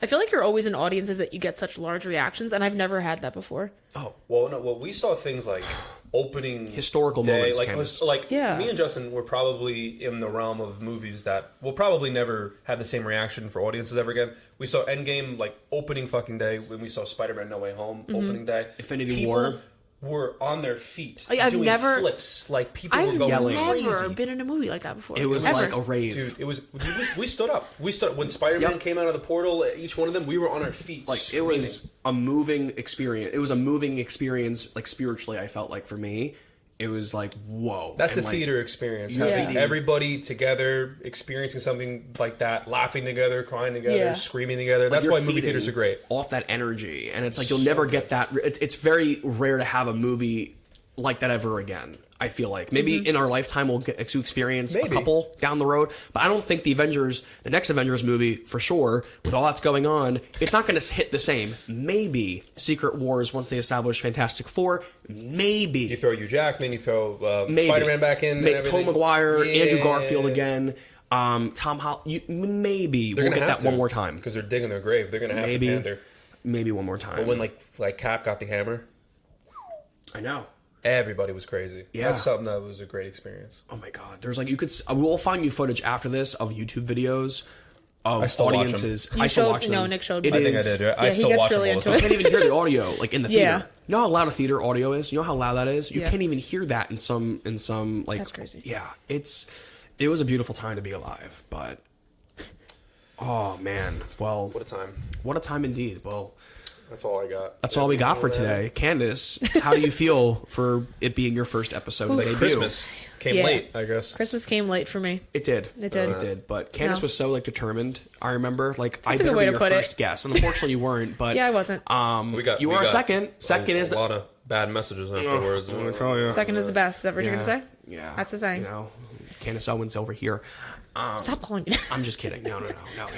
I feel like you're always in audiences that you get such large reactions, and I've never had that before. oh, Well, no. Well, we saw things like opening Historical day, moments, like Candace. Yeah. me and Justin were probably in the realm of movies that will probably never have the same reaction for audiences ever again. We saw Endgame like opening fucking day when we saw Spider-Man: No Way Home opening day. Infinity People War. were on their feet I've doing never- flips. Like people I've were going yelling. never crazy. been in a movie like that before. it was Ever. like a rave. Dude, it was. We stood up. We stood when Spider-Man Yep. came out of the portal. Each one of them, we were on our feet. Like screaming. it was a moving experience. It was a moving experience, like spiritually. I felt like for me, it was like whoa. That's And, the like, theater experience. you're Having feeding- everybody together, experiencing something like that, laughing together, crying together, Yeah. screaming together. like, That's you're why movie feeding theaters are great. Off that energy, and it's like you'll never get that. It's very rare to have a movie like that ever again. I feel like maybe in our lifetime we'll get to experience a Maybe. couple down the road, but I don't think the next Avengers movie for sure, with all that's going on, it's not going to hit the same. Maybe Secret Wars once they establish Fantastic Four. Maybe You throw Hugh Jackman, you throw maybe Spider-Man back in. Make and Tobey everything. Maguire, Yeah. Andrew Garfield again, Tom Holland. Maybe They're we'll gonna get have that to, one more time. because they're digging their grave. They're gonna have to pander. Maybe one more time. But when like Cap got the hammer, I know. everybody was crazy. Yeah. That's something that was a great experience. Oh my god, there's like we'll find you footage after this of YouTube videos of still watch 'em. audiences. You I still showed- watch them. no, Nick showed me. It I think I is- did. Right? I Yeah, he still gets watch really them all the into You time. can't even hear the audio like in the theater. Yeah. You know how loud a theater audio is? You know how loud that is? You Yeah. can't even hear that in some like That's crazy. Yeah, it was a beautiful time to be alive, but oh man. Well, What a time. what a time indeed. Well, That's all I got. that's all we got for today. Candace, how do you feel for it being your first episode It's like debut? Christmas came Yeah. late, I guess. Christmas came late for me. It did. It did. It did. But Candace No. was so like determined. I remember like That's I a good better way be to your put it. first guest, and unfortunately you weren't. But Yeah, I wasn't. you were a second. Second is a lot of bad messages afterwards. Second is the best. Is that what you're gonna say? Yeah, That's the saying. You know, Candace Owens over here. Stop calling me. I'm just kidding. No.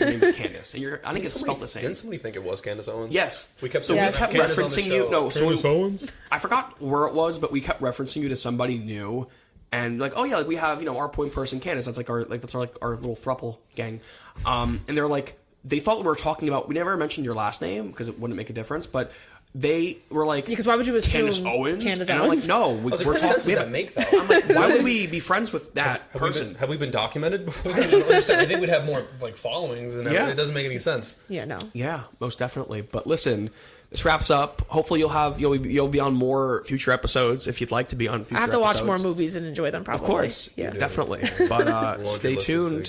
Your name is Candace, and I think it's spelled the same. Didn't somebody think it was Candace Owens? Yes. We kept So saying Yes. we kept Candace on the referencing show. you. No, so Candace Owens. I forgot where it was, but we kept referencing you to somebody new, and like, oh yeah, like we have our point person Candace. That's like our little thruple gang, and they're like they thought we were talking about. We never mentioned your last name because it wouldn't make a difference, but they were like, Because why would you assume Candace Owens? Candace and I'm like, Owens? no, I was like, we're what sense talking. does that make, though? I'm like, why would we be friends with that person? Have we been documented before? I don't understand. I think we'd have more like followings, and Yeah. it doesn't make any sense. Yeah, no. Yeah, most definitely. But listen, this wraps up. Hopefully, you'll be on more future episodes if you'd like to be on future. I have to watch episodes. more movies and enjoy them. Probably. Of course, Yeah. definitely. But Laundry stay list is tuned big.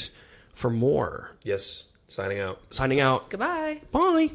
for more. Yes. Signing out. Signing out. Goodbye. Bye.